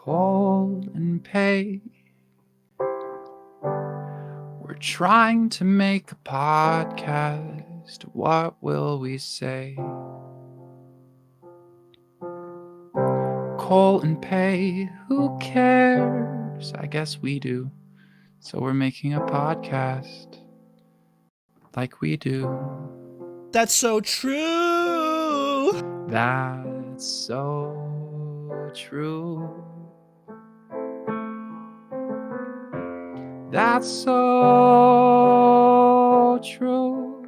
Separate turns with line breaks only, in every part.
Kole and Pey. We're trying to make a podcast. What will we say? Kole and Pey, who cares? I guess we do. So we're making a podcast like we do.
That's so true.
That's so true. That's so true.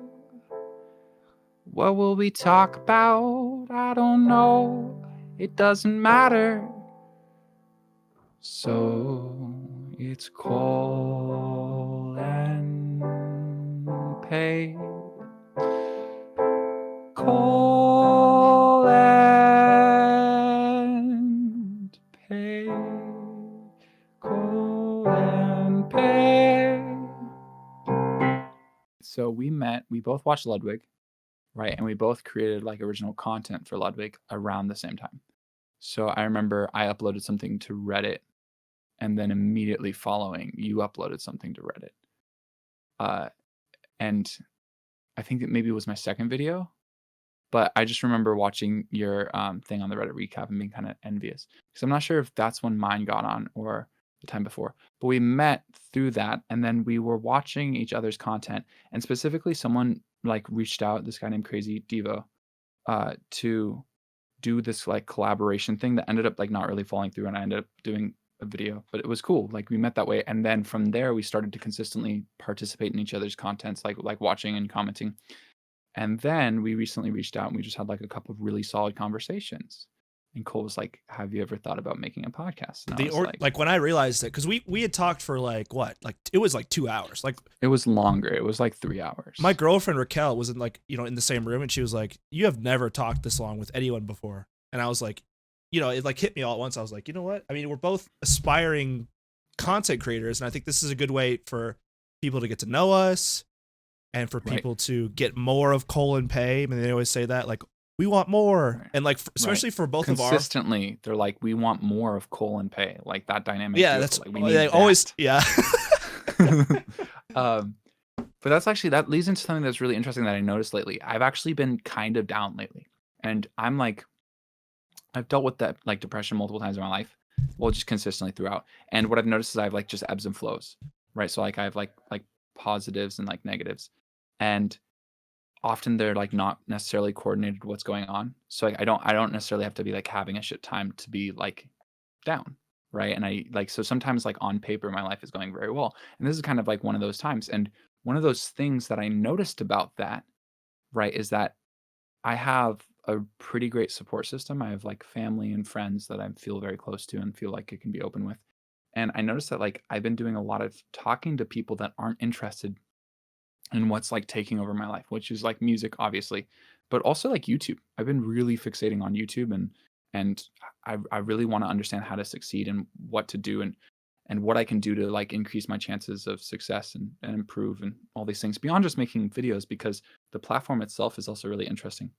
What will we talk about? I don't know. It doesn't matter. So it's Kole and Pey. Kole and Pey. Kole and Pey. So we both watched Ludwig, right? And we both created like original content for Ludwig around the same time. So I remember I uploaded something to Reddit, and then immediately following, you uploaded something to Reddit. And I think it maybe was my second video, but I just remember watching your thing on the Reddit recap and being kind of envious. Because I'm not sure if that's when mine got on or the time before. But we met through that, and then we were watching each other's content. And specifically, someone like reached out, this guy named Crazy Devo, to do this like collaboration thing that ended up like not really falling through, and I ended up doing a video, but it was cool. Like we met that way, and then from there we started to consistently participate in each other's contents, like watching and commenting. And then we recently reached out and we just had like a couple of really solid conversations. And Cole was like, "Have you ever thought about making a podcast?" And I was
like when I realized it, because we had talked for like what, like it was like 2 hours. Like
it was longer. It was like 3 hours.
My girlfriend Raquel was in like in the same room, and she was like, "You have never talked this long with anyone before." And I was like, it like hit me all at once. I was like, you know what? I mean, we're both aspiring content creators, and I think this is a good way for people to get to know us, and for people to get more of Kole and Pey. I mean, they always say that, like, we want more, and like especially for both of our
consistently, they're like, we want more of Kole and Pey, like that dynamic.
Yeah, that's
like we need
they
that.
Always, yeah.
But that leads into something that's really interesting that I noticed lately. I've actually been kind of down lately, and I'm like, I've dealt with that like depression multiple times in my life, well, just consistently throughout. And what I've noticed is I have like just ebbs and flows, right? So like I have like positives and like negatives, and often they're like not necessarily coordinated what's going on. So like I don't necessarily have to be like having a shit time to be like down, right? And I like, so sometimes like on paper my life is going very well, and this is kind of like one of those times. And one of those things that I noticed about that, right, is that I have a pretty great support system. I have like family and friends that I feel very close to and feel like I can be open with. And I noticed that like I've been doing a lot of talking to people that aren't interested in what's like taking over my life, which is like music, obviously, but also like YouTube. I've been really fixating on YouTube, and I really want to understand how to succeed and what to do, and what I can do to like increase my chances of success and improve and all these things beyond just making videos, because the platform itself is also really interesting.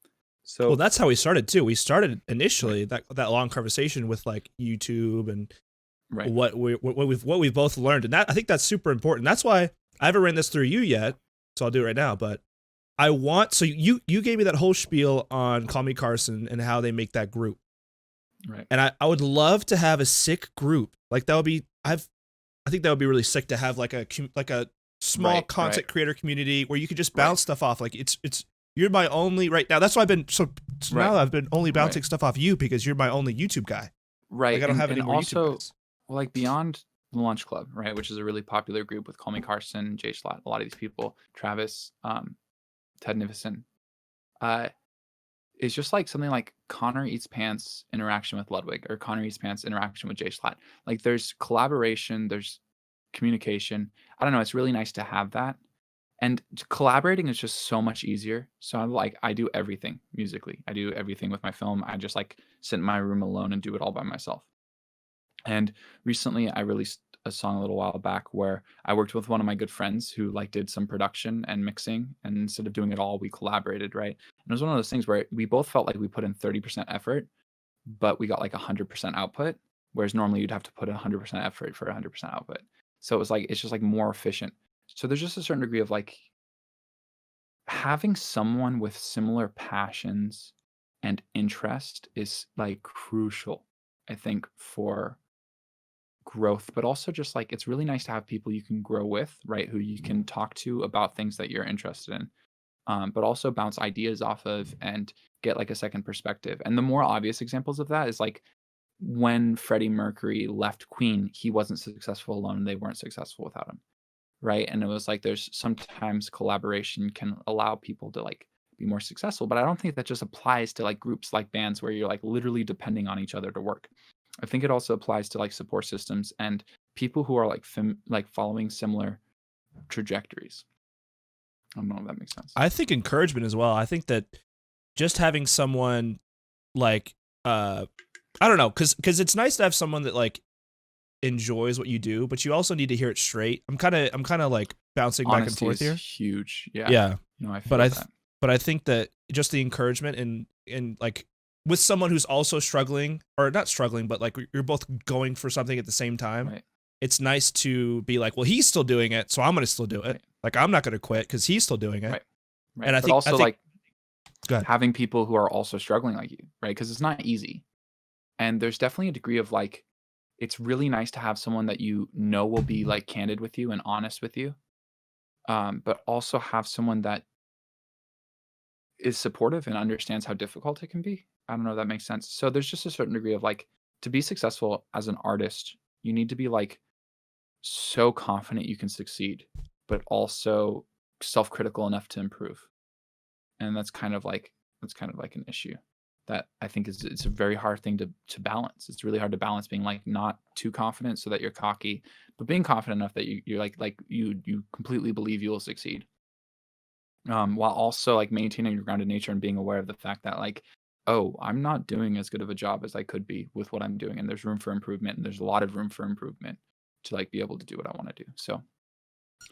So
well, that's how we started too. We started initially that long conversation with like YouTube and what we've both learned, and that I think that's super important. That's why I haven't ran this through you yet, so I'll do it right now. But I want, so you gave me that whole spiel on Call Me Carson and how they make that group,
right?
And I would love to have a sick group. Like that would be I think that would be really sick to have like a small content creator community where you could just bounce stuff off. Like it's you're my only right now. That's why I've been now I've been only bouncing stuff off you, because you're my only YouTube guy.
Right.
Like I don't have any more YouTube guys.
Well, like beyond the Lunch Club, right, which is a really popular group with Call Me Carson, Jay Schlatt, a lot of these people, Travis, Ted Nivison. It's just like something like Connor Eats Pants interaction with Ludwig, or Connor Eats Pants interaction with Jay Schlatt. Like there's collaboration, there's communication. I don't know. It's really nice to have that. And collaborating is just so much easier. So I'm like, I do everything musically. I do everything with my film. I just like sit in my room alone and do it all by myself. And recently I released a song a little while back where I worked with one of my good friends who like did some production and mixing, and instead of doing it all, we collaborated, right? And it was one of those things where we both felt like we put in 30% effort, but we got like 100% output. whereas normally you'd have to put 100% effort for 100% output. So it was like, it's just like more efficient. So there's just a certain degree of like having someone with similar passions and interest is like crucial, I think, for growth, but also just like it's really nice to have people you can grow with, right? Who you can talk to about things that you're interested in, but also bounce ideas off of and get like a second perspective. And the more obvious examples of that is like when Freddie Mercury left Queen, he wasn't successful alone. They weren't successful without him, right? And it was like there's sometimes collaboration can allow people to like be more successful, but I don't think that just applies to like groups like bands where you're like literally depending on each other to work. I think it also applies to like support systems and people who are like like following similar trajectories. I don't know if that makes sense.
I think encouragement as well. I think that just having someone like I don't know, because it's nice to have someone that like enjoys what you do, but you also need to hear it straight. I'm kind of like bouncing back and
Honesty
forth
is
here.
huge. Yeah.
Yeah.
No, I feel
But
that.
I think that just the encouragement and like with someone who's also struggling, or not struggling, but like you're both going for something at the same time.
Right.
It's nice to be like, well, he's still doing it, so I'm going to still do it.
Right.
Like I'm not going to quit because he's still doing it.
Right. Right.
And I
But
think
also like
go ahead.
having people who are also struggling like you, right? Because it's not easy. And there's definitely a degree of like, it's really nice to have someone that you know will be like candid with you and honest with you, but also have someone that is supportive and understands how difficult it can be. I don't know if that makes sense. So there's just a certain degree of like, to be successful as an artist, you need to be like so confident you can succeed, but also self-critical enough to improve. And that's kind of like an issue that I think is it's a very hard thing to balance. It's really hard to balance being like not too confident so that you're cocky, but being confident enough that you're like you completely believe you will succeed. While also like maintaining your grounded nature and being aware of the fact that like, oh, I'm not doing as good of a job as I could be with what I'm doing, and there's room for improvement, and there's a lot of room for improvement to like be able to do what I want to do. So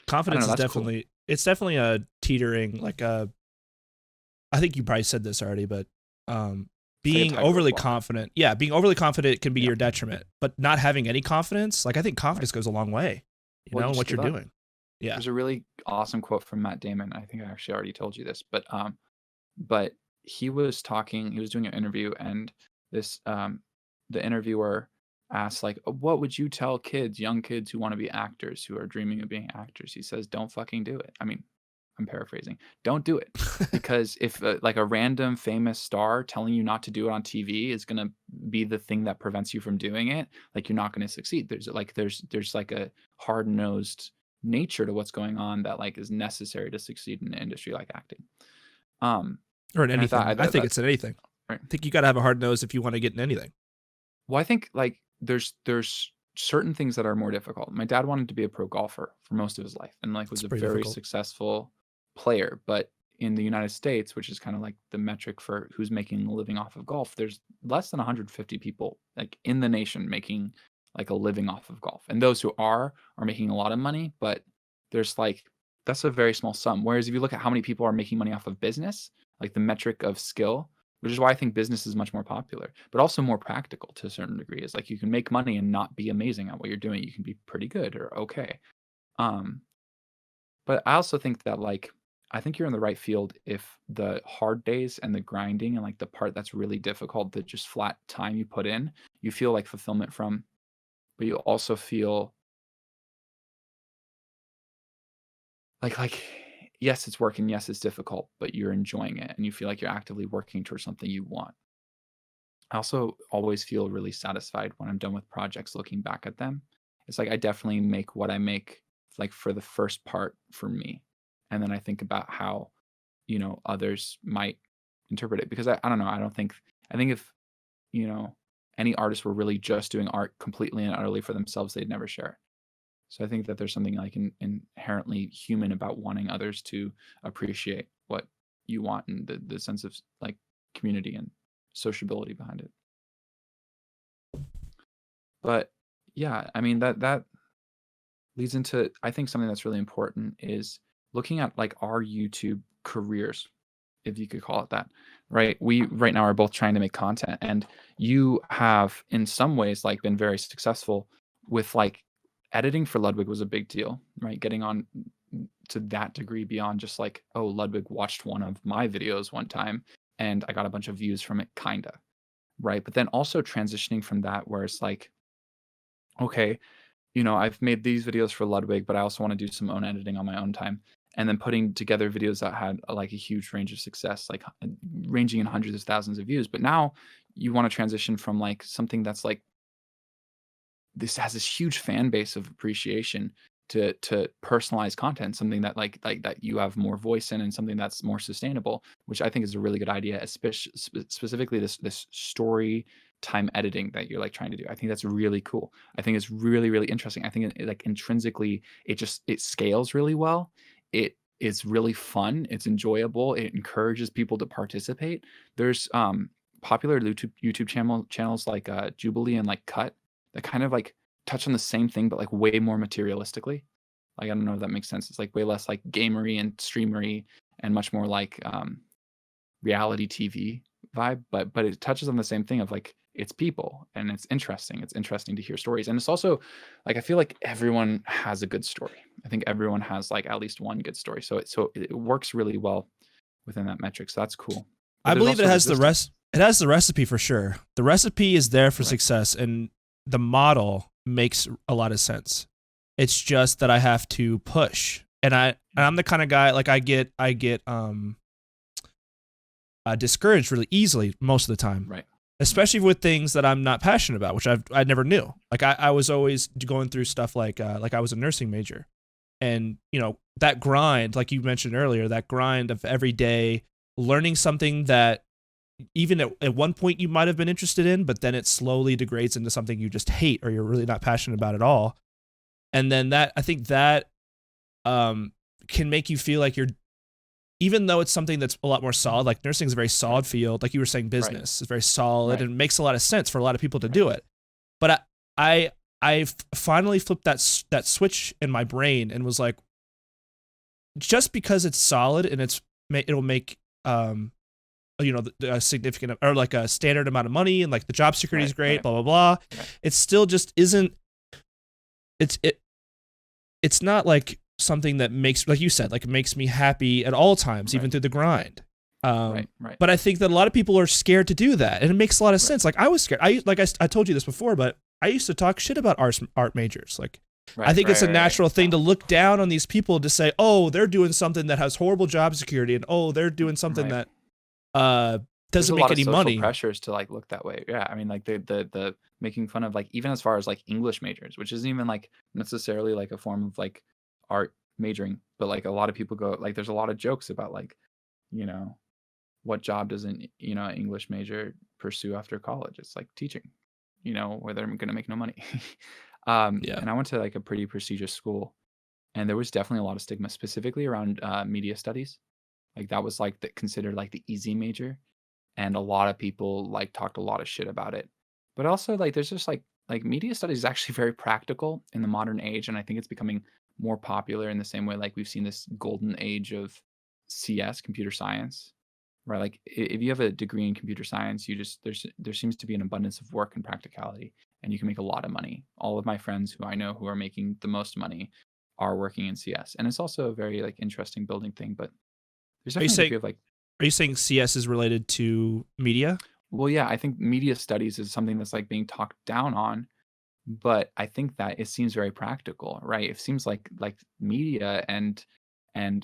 Confidence is
that's cool.
definitely it's definitely a teetering like a. I think you probably said this already, but being overly confident, being overly confident can be your detriment. But not having any confidence, like I think confidence goes a long way. You know what you're doing. Yeah.
There's a really awesome quote from Matt Damon. I think I actually already told you this, but he was doing an interview, and this the interviewer asked like, what would you tell young kids who want to be actors, who are dreaming of being actors? He says, don't fucking do it. I mean, I'm paraphrasing. Don't do it, because if like a random famous star telling you not to do it on TV is going to be the thing that prevents you from doing it, like you're not going to succeed. There's like a hard-nosed nature to what's going on that like is necessary to succeed in an industry like acting.
Or in anything. I think it's in anything.
Right.
I think you got to have a hard nose if you want to get in anything.
Well, I think like there's certain things that are more difficult. My dad wanted to be a pro golfer for most of his life, and like was a very successful player. But in the United States, which is kind of like the metric for who's making a living off of golf, there's less than 150 people like in the nation making like a living off of golf. And those who are making a lot of money, but there's like that's a very small sum. Whereas if you look at how many people are making money off of business, like the metric of skill, which is why I think business is much more popular, but also more practical to a certain degree, is like you can make money and not be amazing at what you're doing. You can be pretty good or okay. But I also think that like I think you're in the right field if the hard days and the grinding and like the part that's really difficult, the just flat time you put in, you feel like fulfillment from, but you also feel like yes, it's working, yes, it's difficult, but you're enjoying it and you feel like you're actively working towards something you want. I also always feel really satisfied when I'm done with projects looking back at them. It's like I definitely make what I make like for the first part for me. And then I think about how, others might interpret it, because I don't know. I think if, any artists were really just doing art completely and utterly for themselves, they'd never share it. So I think that there's something like inherently human about wanting others to appreciate what you want, and the sense of like community and sociability behind it. But yeah, I mean that leads into, I think something that's really important is looking at like our YouTube careers. if you could call it that, right? We right now are both trying to make content, and you have in some ways like been very successful with like editing for Ludwig was a big deal, right? Getting on to that degree beyond just like, oh, Ludwig watched one of my videos one time and I got a bunch of views from it, kinda, right? But then also transitioning from that where it's like, okay, I've made these videos for Ludwig, but I also want to do some own editing on my own time. And then putting together videos that had like a huge range of success, like ranging in hundreds of thousands of views. But now you want to transition from like something that's like this has this huge fan base of appreciation to personalized content, something that like that you have more voice in and something that's more sustainable, which I think is a really good idea, especially specifically this story time editing that you're like trying to do. I think that's really cool. I think it's really, really interesting. I think like intrinsically it scales really well. It is really fun. It's enjoyable. It encourages people to participate. There's popular YouTube channels like Jubilee and like Cut that kind of like touch on the same thing, but like way more materialistically. Like, I don't know if that makes sense. It's like way less like gamery and streamery and much more like reality TV vibe, but it touches on the same thing of like it's people and it's interesting. It's interesting to hear stories. And it's also like I feel like everyone has a good story. I think everyone has like at least one good story. So it works really well within that metric. So that's cool. But
I
there's
believe it
also
has the
resistance.
it has the recipe for sure. The recipe is there for
Right.
success, and the model makes a lot of sense. It's just that I have to push, and I'm the kind of guy like I get discouraged really easily most of the time,
Right.
especially with things that I'm not passionate about, which I never knew. Like I was always going through stuff like I was a nursing major, and that grind, like you mentioned earlier, that grind of every day learning something that even at one point you might have been interested in, but then it slowly degrades into something you just hate or you're really not passionate about at all. And then I think that can make you feel like you're, even though it's something that's a lot more solid, like nursing is a very solid field, like you were saying, business is very solid
Right.
and it makes a lot of sense for a lot of people to do it. But I finally flipped that switch in my brain and was like, just because it's solid and it'll make a significant or like a standard amount of money and like the job security is great, blah blah blah.
Right.
It still just isn't. It's not like something that makes, like you said, like it makes me happy at all times, even through the grind.
Right.
But I think that a lot of people are scared to do that, and it makes a lot of sense. Like I was scared. I told you this before, but I used to talk shit about art majors. Like I think it's a natural thing to look down on these people to say, oh, they're doing something that has horrible job security, and oh, they're doing something that doesn't make any money.
Pressures to like look that way. Yeah, I mean like the making fun of like even as far as like English majors, which isn't even like necessarily like a form of like art majoring, but like a lot of people go like there's a lot of jokes about like what job does an English major pursue after college? It's like teaching, where they're going to make no money.
Yeah.
And I went to like a pretty prestigious school, and there was definitely a lot of stigma, specifically around media studies. Like that was like considered like the easy major, and a lot of people like talked a lot of shit about it. But also like there's just like media studies is actually very practical in the modern age, and I think it's becoming more popular in the same way like we've seen this golden age of CS, computer science, right? Like if you have a degree in computer science, there seems to be an abundance of work and practicality, and you can make a lot of money. All of my friends who I know who are making the most money are working in CS, and it's also a very like interesting building thing. But there's definitely a degree of like.
Are you saying CS is related to media?
Well, yeah, I think media studies is something that's like being talked down on, but I think that it seems very practical, right? It seems like media and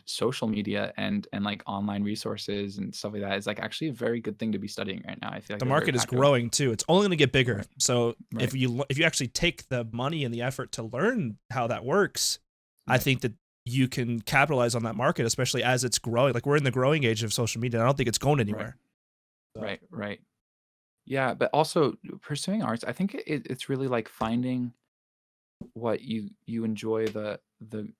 social media and like online resources and stuff like that is like actually a very good thing to be studying right now. I feel like
the market is growing too. It's only going to get bigger.
Right.
So if you actually take the money and the effort to learn how that works, I think that you can capitalize on that market, especially as it's growing. Like we're in the growing age of social media. I don't think it's going anywhere.
Right. Yeah, but also pursuing arts, I think it's really like finding what you enjoy when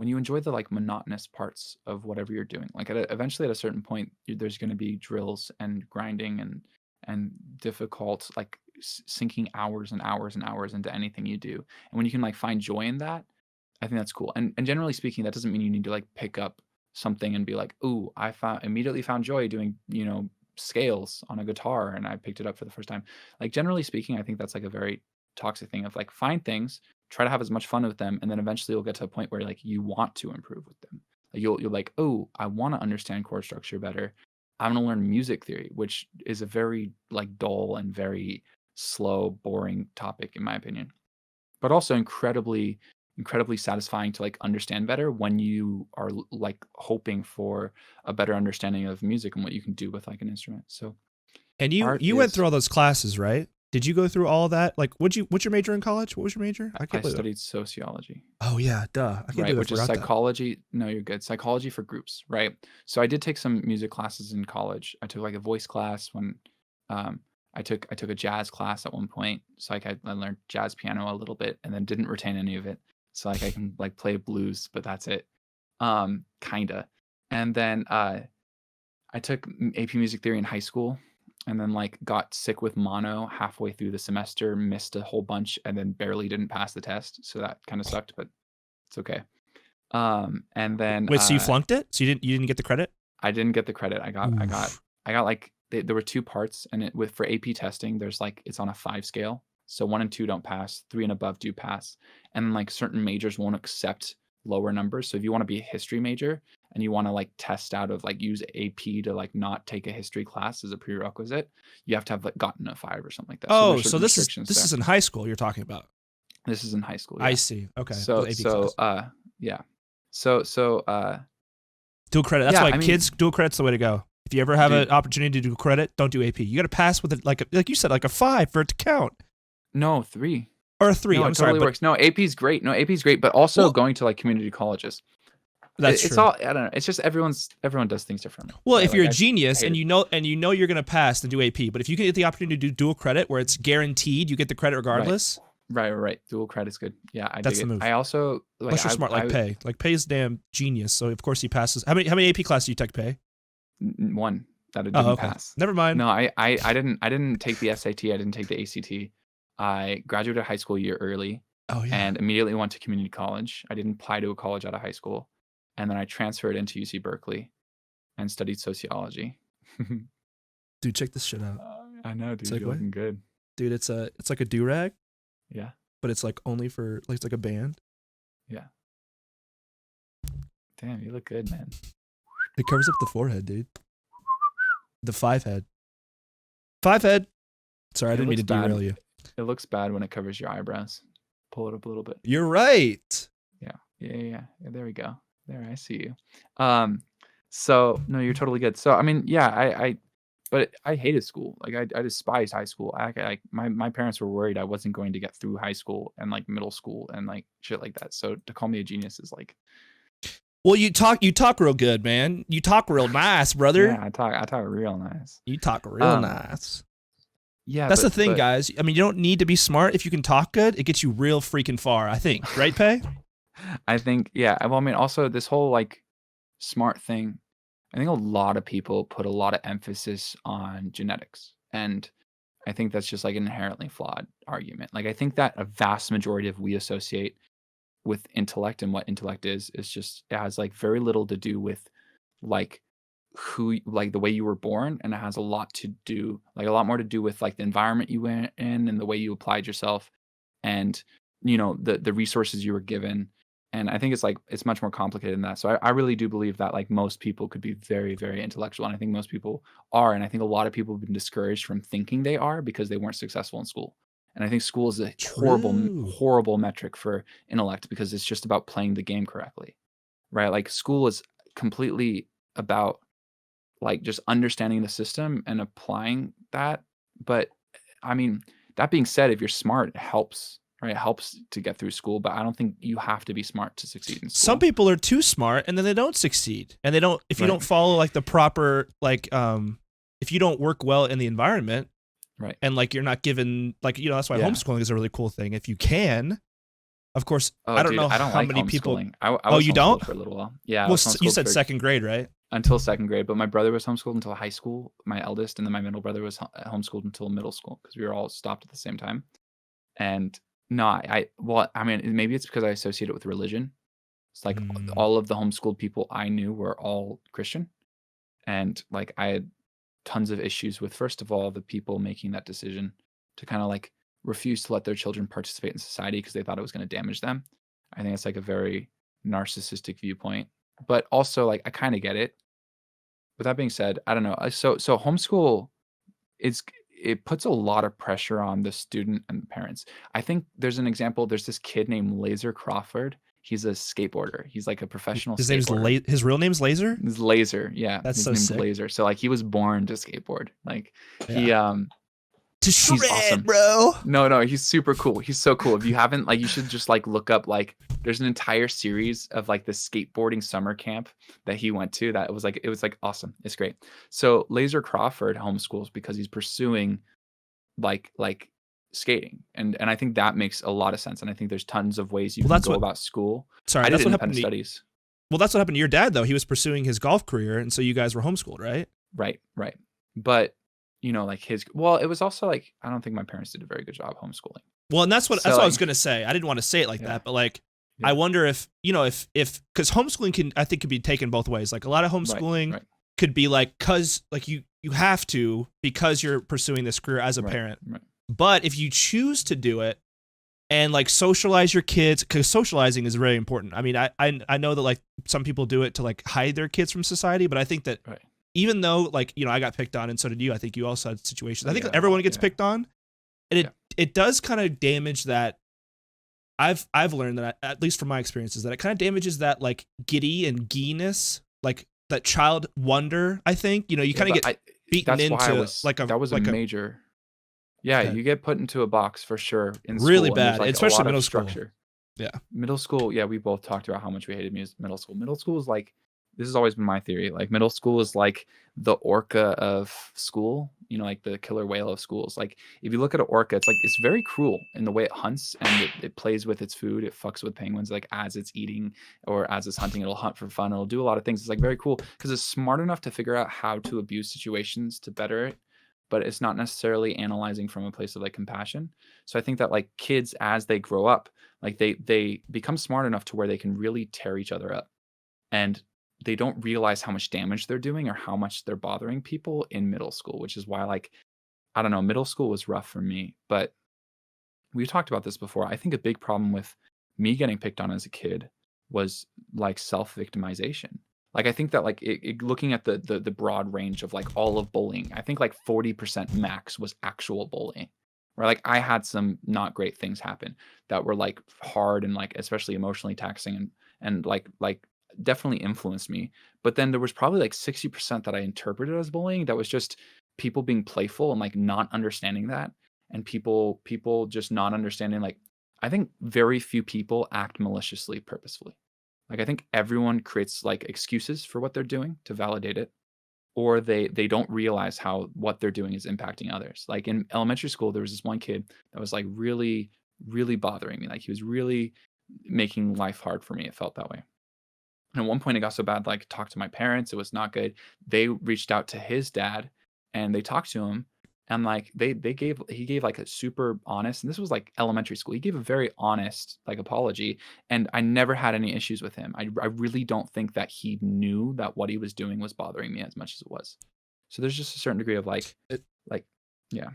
you enjoy the like monotonous parts of whatever you're doing. Like eventually at a certain point, there's going to be drills and grinding and difficult like sinking hours and hours and hours into anything you do. And when you can like find joy in that, I think that's cool. And generally speaking, that doesn't mean you need to like pick up something and be like, "Ooh, I immediately found joy doing, scales on a guitar and I picked it up for the first time." Like generally speaking, I think that's like a very toxic thing of like find things, try to have as much fun with them, and then eventually you'll get to a point where like you want to improve with them. Like you're like, "Oh, I want to understand chord structure better. I'm gonna learn music theory," which is a very like dull and very slow, boring topic in my opinion, but also incredibly satisfying to like understand better when you are like hoping for a better understanding of music and what you can do with like an instrument. So
And you
art
went
is
through all those classes, right? Did you go through all of that? Like, what's your major in college? What was your major? I
I
can't believe it.
studied sociology,
Oh yeah, duh. I can't
right?
believe I
Which is
forgot that.
psychology. No, you're good. Psychology for groups, right? So I did take some music classes in college. I took like a voice class when um I took a jazz class at one point. So like I learned jazz piano a little bit and then didn't retain any of it. So like I can like play blues, but that's it. Kinda. And then I took AP Music Theory in high school and then like got sick with mono halfway through the semester, missed a whole bunch, and then barely didn't pass the test. So that kind of sucked, but it's okay. And then
Wait, so you flunked it? So you didn't get the credit?
I didn't get the credit.
Oof.
I got like there were two parts, and for AP testing, there's like it's on a 5 scale. So 1 and 2 don't pass, 3 and above do pass, and like certain majors won't accept lower numbers. So if you want to be a history major and you want to like test out of like use AP to like not take a history class as a prerequisite, you have to have like gotten a 5 or something like that. So
Oh,
there's
so
certain
this is
restrictions there.
in high school you're talking about.
This is in high school.
I
Yeah.
see. Okay.
So
Those AP class.
yeah. So
Dual credit. That's
yeah.
why
I mean,
kids dual credit's the way to go. If you ever have
dude,
an opportunity to do credit, don't do AP. You got to pass with it like you said, like a 5 for it to count,
no 3.
or a 3.
No,
I'm
it
sorry,
totally
but
works. No, AP's great. No, AP's great, but also
well,
going to like community colleges.
that's
It's
true.
all I don't know. It's just everyone does things differently.
Well,
Right?
if you're
Like
a genius
hate
and
it.
you know you're gonna pass, then do AP. But if you can get the opportunity to do dual credit, where it's guaranteed you get the credit regardless,
Right. Dual credit's good. Yeah, I
that's
dig
the
it.
move.
I also like
Unless you're smart like Pey. Like Pey's damn genius, so of course he passes. How many AP classes do you take, Pey?
one that it
Oh,
didn't
okay.
pass.
Never mind.
No, I didn't take the SAT. I didn't take the ACT. I graduated high school a year early
Oh yeah.
and immediately went to community college. I didn't apply to a college out of high school, and then I transferred into UC Berkeley and studied sociology.
Dude, check this shit out.
I know, dude.
Segue?
You're looking good.
Dude, it's like a do-rag,
Yeah.
but it's like only for like it's like a band.
Yeah. Damn, you look good, man.
It covers up the forehead, dude. The 5 head. 5 head. Sorry, I didn't mean to derail you.
It looks bad when it covers your eyebrows. Pull it up a little bit.
You're right.
Yeah. There we go. There, I see you. So no, you're totally good. So I mean, yeah, but I hated school. Like I despised high school. My parents were worried I wasn't going to get through high school and like middle school and like shit like that. So to call me a genius is like,
Well, you talk real good, man. You talk real nice, brother.
yeah, I talk real nice.
You talk real nice.
Yeah,
that's the thing, guys. I mean, you don't need to be smart. If you can talk good, it gets you real freaking far, I think. Right, Pey?
I think, yeah. Well, I mean, also this whole like smart thing, I think a lot of people put a lot of emphasis on genetics. And I think that's just like an inherently flawed argument. Like I think that a vast majority of we associate with intellect and what intellect is just it has like very little to do with like like the way you were born, and it has a lot more to do with like the environment you went in and the way you applied yourself and the resources you were given. And I think it's much more complicated than that. So I really do believe that like most people could be very, very intellectual, and I think most people are, and I think a lot of people have been discouraged from thinking they are because they weren't successful in school. And I think school is a horrible metric for intellect because it's just about playing the game correctly, right? Like school is completely about like just understanding the system and applying that. But I mean, that being said, if you're smart, it helps, right? It helps to get through school, but I don't think you have to be smart to succeed in school.
Some people are too smart and then they don't succeed. And they don't, if you don't follow like the proper, like, if you don't work well in the environment,
right? And
like you're not given, like, that's why homeschooling is a really cool thing. If you can, of course, I don't know how many people.
I was
you don't?
for a little while. Yeah.
Well, you said second grade, right?
Until second grade, but my brother was homeschooled until high school, my eldest, and then my middle brother was homeschooled until middle school because we were all stopped at the same time. And no, I mean, maybe it's because I associate it with religion. It's like all of the homeschooled people I knew were all Christian. And like I had tons of issues with, first of all, the people making that decision to kind of like refuse to let their children participate in society because they thought it was going to damage them. I think it's like a very narcissistic viewpoint, but also like I kind of get it. With that being said, I don't know. So homeschool, it puts a lot of pressure on the student and the parents. I think there's an example. There's this kid named Laser Crawford. He's a skateboarder. He's like a professional
His name's
skateboarder.
His real name's Laser?
His Laser, yeah.
That's
His
so
name's
sick.
Laser. So like he was born to skateboard. Like he
To shred,
he's awesome.
bro.
No, he's super cool. He's so cool. If you haven't, like, you should just like look up, like, there's an entire series of like the skateboarding summer camp that he went to that it was like awesome. It's great. So Laser Crawford homeschools because he's pursuing like skating. And I think that makes a lot of sense. And I think there's tons of ways you can go about school.
Sorry,
I
that's
did
what happened
independent studies.
Well, that's what happened to your dad, though. He was pursuing his golf career, and so you guys were homeschooled, right?
Right. But you know, like it was also like, I don't think my parents did a very good job homeschooling.
Well, and that's what I was gonna say. I didn't want to say it like that, but like, I wonder if because homeschooling could be taken both ways. Like a lot of homeschooling could be like, cause like you have to because you're pursuing this career as a parent.
Right.
But if you choose to do it and like socialize your kids, because socializing is very important. I mean, I know that like some people do it to like hide their kids from society, but I think that even though like, I got picked on and so did you, I think you also had situations. I think everyone gets picked on, and it does kind of damage that. I've learned that, at least from my experiences, that it kind of damages that like giddy and geeness, like that child wonder. I think you kind of get beaten into
that was a major. Yeah, you get put into a box for sure in school.
Really bad,
like
especially middle school. Yeah,
middle school. Yeah, we both talked about how much we hated middle school. Middle school is like, this has always been my theory. Like middle school is like the orca of school. Like the killer whale of schools. Like if you look at an orca, it's very cruel in the way it hunts and it plays with its food. It fucks with penguins. Like as it's eating or as it's hunting, it'll hunt for fun. It'll do a lot of things. It's like very cool because it's smart enough to figure out how to abuse situations to better it, but it's not necessarily analyzing from a place of like compassion. So I think that like kids, as they grow up, like they become smart enough to where they can really tear each other up, and they don't realize how much damage they're doing or how much they're bothering people in middle school, which is why, like, I don't know, middle school was rough for me. But we've talked about this before. I think a big problem with me getting picked on as a kid was like self-victimization. Like I think that like looking at the broad range of like all of bullying, I think like 40% max was actual bullying. Where like I had some not great things happen that were like hard and like especially emotionally taxing and like definitely influenced me. But then there was probably like 60% that I interpreted as bullying that was just people being playful and like not understanding that, and people just not understanding. Like I think very few people act maliciously purposefully. Like I think everyone creates like excuses for what they're doing to validate it, or they don't realize how what they're doing is impacting others. Like in elementary school, there was this one kid that was like really, really bothering me. Like he was really making life hard for me. It felt that way. And at one point it got so bad, like talked to my parents, it was not good. They reached out to his dad and they talked to him, and like he gave like a super honest, and this was like elementary school. He gave a very honest like apology, and I never had any issues with him. I really don't think that he knew that what he was doing was bothering me as much as it was. So there's just a certain degree of yeah.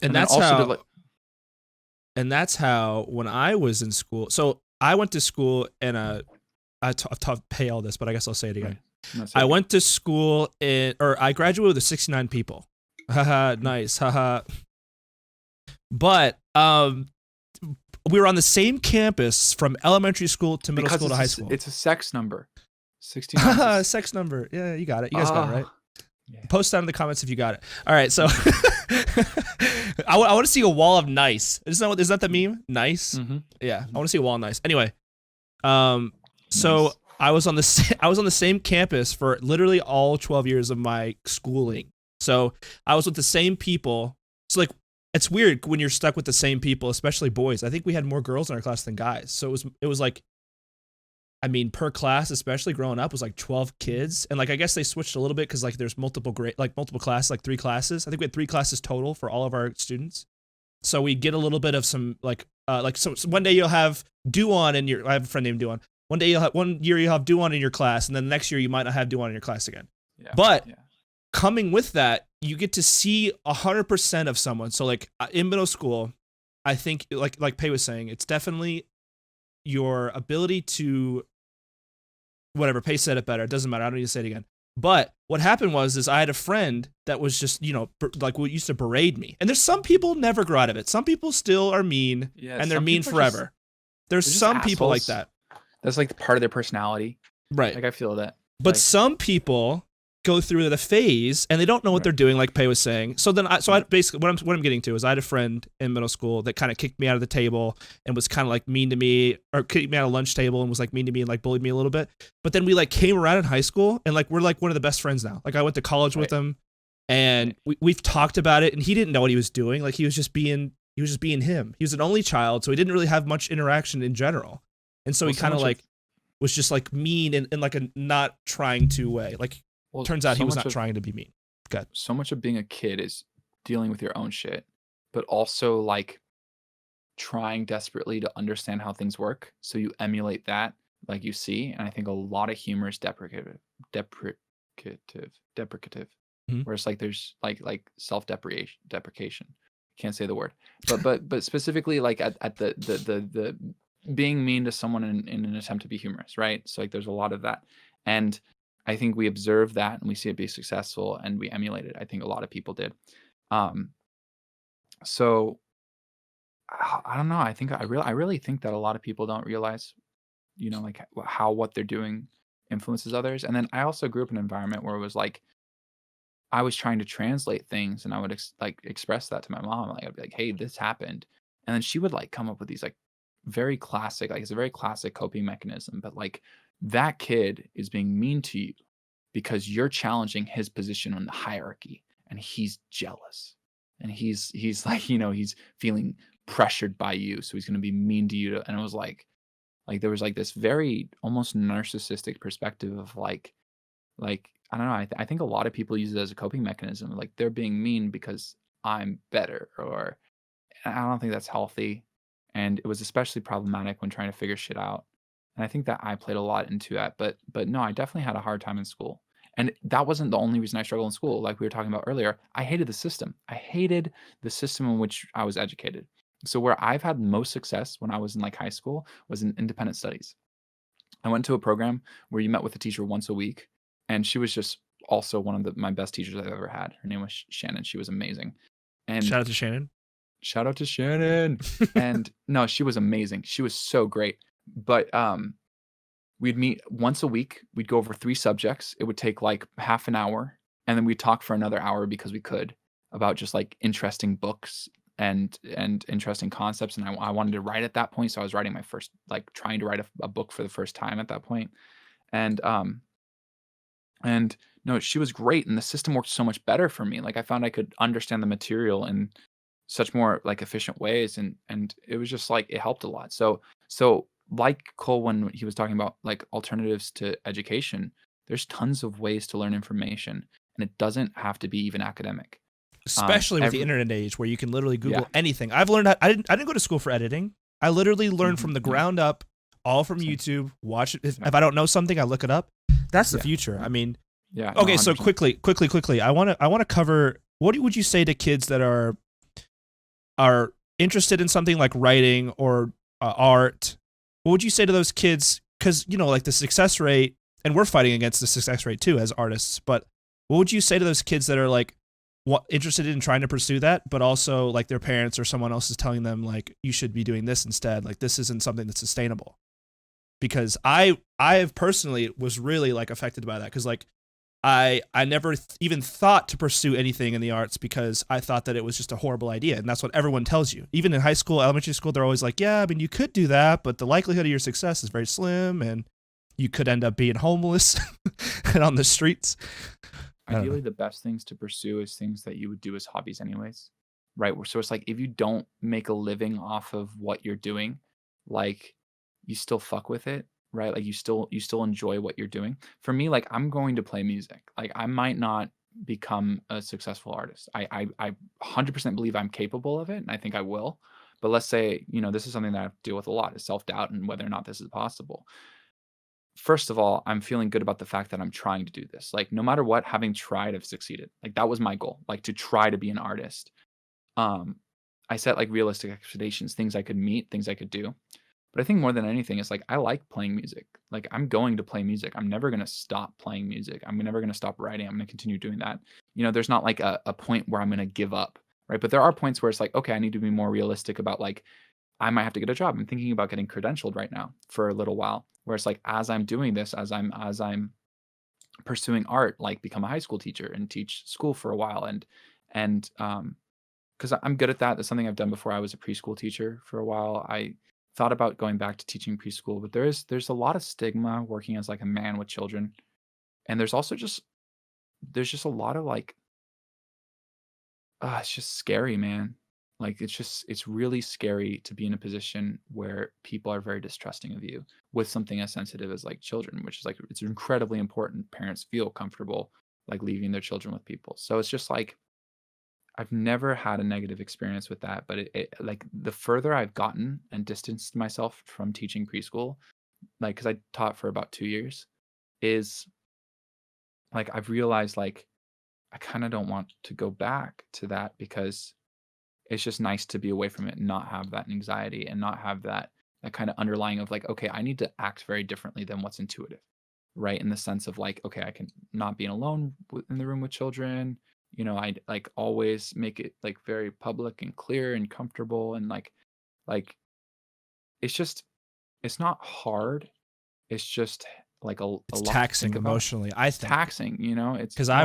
And that's how when I was in school. So I went to school in I pay all this, but I guess I'll say it again. Right. I went to school I graduated with 69 people. Haha, nice. Haha. But we were on the same campus from elementary school to middle school to high school.
It's a sex number. 69.
Sex number. Yeah, you got it. You guys got it, right? Yeah. Post down in the comments if you got it. All right, so I want to see a wall of nice. Is that the meme? Nice? Mm-hmm. Yeah, I want to see a wall of nice. Anyway, so nice. I was on the same campus for literally all 12 years of my schooling. So I was with the same people. So like it's weird when you're stuck with the same people, especially boys. I think we had more girls in our class than guys. So it was like, I mean, per class, especially growing up, was like 12 kids. And like I guess they switched a little bit because like there's multiple classes, like 3 classes. I think we had 3 classes total for all of our students. So we get a little bit of some so one day you'll have Duan and I have a friend named Duan. One day one year you'll have Do-On in your class, and then the next year you might not have Do-On in your class again.
Yeah.
But
yeah.
coming with that, you get to see 100% of someone. So like in middle school, I think like Pey was saying, it's definitely your ability to, whatever, Pey said it better. It doesn't matter. I don't need to say it again. But what happened was I had a friend that was just, like what used to berate me. And there's some people never grow out of it. Some people still are mean, and they're mean forever. There's some people like that.
That's like part of their personality.
Right.
Like I feel that.
But some people go through the phase and they don't know what they're doing, like Pey was saying. So then I basically what I'm getting to is I had a friend in middle school that kind of kicked me out of the table and was kind of like mean to me, or kicked me out of lunch table and was like mean to me and like bullied me a little bit. But then we like came around in high school and like we're like one of the best friends now. Like I went to college with him and we've talked about it, and he didn't know what he was doing. Like he was just being him. He was an only child, so he didn't really have much interaction in general. And so he kind of like was just like mean in like a not trying to way. Like turns out he was not trying to be mean. Good.
So much of being a kid is dealing with your own shit, but also like trying desperately to understand how things work. So you emulate that, like you see. And I think a lot of humor is deprecative.
Mm-hmm.
Where it's like there's like deprecation. Can't say the word, but specifically like at the being mean to someone in an attempt to be humorous, right? So like there's a lot of that, and I think we observe that and we see it be successful and we emulate it. I think a lot of people did. So I don't know. I think I really think that a lot of people don't realize, like how what they're doing influences others. And then I also grew up in an environment where it was like I was trying to translate things, and I would express that to my mom. Like I'd be like, "Hey, this happened," and then she would like come up with these like very classic, like it's a very classic coping mechanism. But like that kid is being mean to you because you're challenging his position on the hierarchy, and he's jealous, and he's like he's feeling pressured by you, so he's going to be mean to you. And it was like there was like this very almost narcissistic perspective of like I don't know. I think a lot of people use it as a coping mechanism. Like they're being mean because I'm better, or I don't think that's healthy. And it was especially problematic when trying to figure shit out. And I think that I played a lot into that. But no, I definitely had a hard time in school. And that wasn't the only reason I struggled in school. Like we were talking about earlier, I hated the system. I hated the system in which I was educated. So where I've had most success when I was in like high school was in independent studies. I went to a program where you met with a teacher once a week. And she was just also one of my best teachers I've ever had. Her name was Shannon. She was amazing. And
shout out to Shannon.
Shout out to Shannon. And no, she was amazing. She was so great. But we'd meet once a week. We'd go over 3 subjects. It would take like half an hour. And then we'd talk for another hour because we could about just like interesting books and interesting concepts. And I wanted to write at that point. So I was writing my first, like trying to write a book for the first time at that point. And no, she was great, and the system worked so much better for me. Like I found I could understand the material in such more like efficient ways, and it was just like it helped a lot. So like Kole, when he was talking about like alternatives to education, there's tons of ways to learn information, and it doesn't have to be even academic.
Especially with the internet age, where you can literally Google anything. I've learned I didn't go to school for editing. I literally learned from the ground up, all from YouTube. Watch it. If I don't know something, I look it up. That's the future. I mean, Okay, so quickly. I want to cover, what would you say to kids that are interested in something like writing or art? What would you say to those kids? Because like the success rate, and we're fighting against the success rate too as artists. But what would you say to those kids that are like interested in trying to pursue that, but also like their parents or someone else is telling them like you should be doing this instead? Like this isn't something that's sustainable. Because I have personally was really like affected by that, because like I never even thought to pursue anything in the arts because I thought that it was just a horrible idea. And that's what everyone tells you. Even in high school, elementary school, they're always like, yeah, I mean, you could do that, but the likelihood of your success is very slim, and you could end up being homeless and on the streets.
Ideally, the best things to pursue is things that you would do as hobbies anyways, right? So it's like if you don't make a living off of what you're doing, like you still fuck with it, right? Like you still enjoy what you're doing. For me, like I'm going to play music. Like I might not become a successful artist. I 100% believe I'm capable of it, and I think I will. But let's say, this is something that I deal with a lot, is self-doubt and whether or not this is possible. first of all, I'm feeling good about the fact that I'm trying to do this. Like, no matter what, having tried, I've succeeded. Like, that was my goal, like to try to be an artist. Um, I set like realistic expectations, things I could meet, things I could do. But I think more than anything, it's like I like playing music. Like, I'm going to play music. I'm never gonna stop playing music. I'm never gonna stop writing. I'm gonna continue doing that. There's not like a point where I'm gonna give up, right? But there are points where it's like, okay, I need to be more realistic about like I might have to get a job. I'm thinking about getting credentialed right now for a little while. Where it's like as I'm doing this, as I'm pursuing art, like become a high school teacher and teach school for a while, and because I'm good at that. That's something I've done before. I was a preschool teacher for a while. I thought about going back to teaching preschool, but there's a lot of stigma working as like a man with children, and there's just a lot of like it's just scary, man. Like it's really scary to be in a position where people are very distrusting of you with something as sensitive as like children, which is like it's incredibly important parents feel comfortable like leaving their children with people. So it's just like I've never had a negative experience with that, but it like the further I've gotten and distanced myself from teaching preschool, like because I taught for about 2 years, is like I've realized like I kind of don't want to go back to that because it's just nice to be away from it and not have that anxiety and not have that kind of underlying of like, okay, I need to act very differently than what's intuitive, right? In the sense of like, okay, I can not being alone in the room with children. I like always make it like very public and clear and comfortable and like it's just it's not hard. It's just like a
It's
lot to
taxing
think about.
emotionally, I
It's
think.
taxing, it's
Because
well,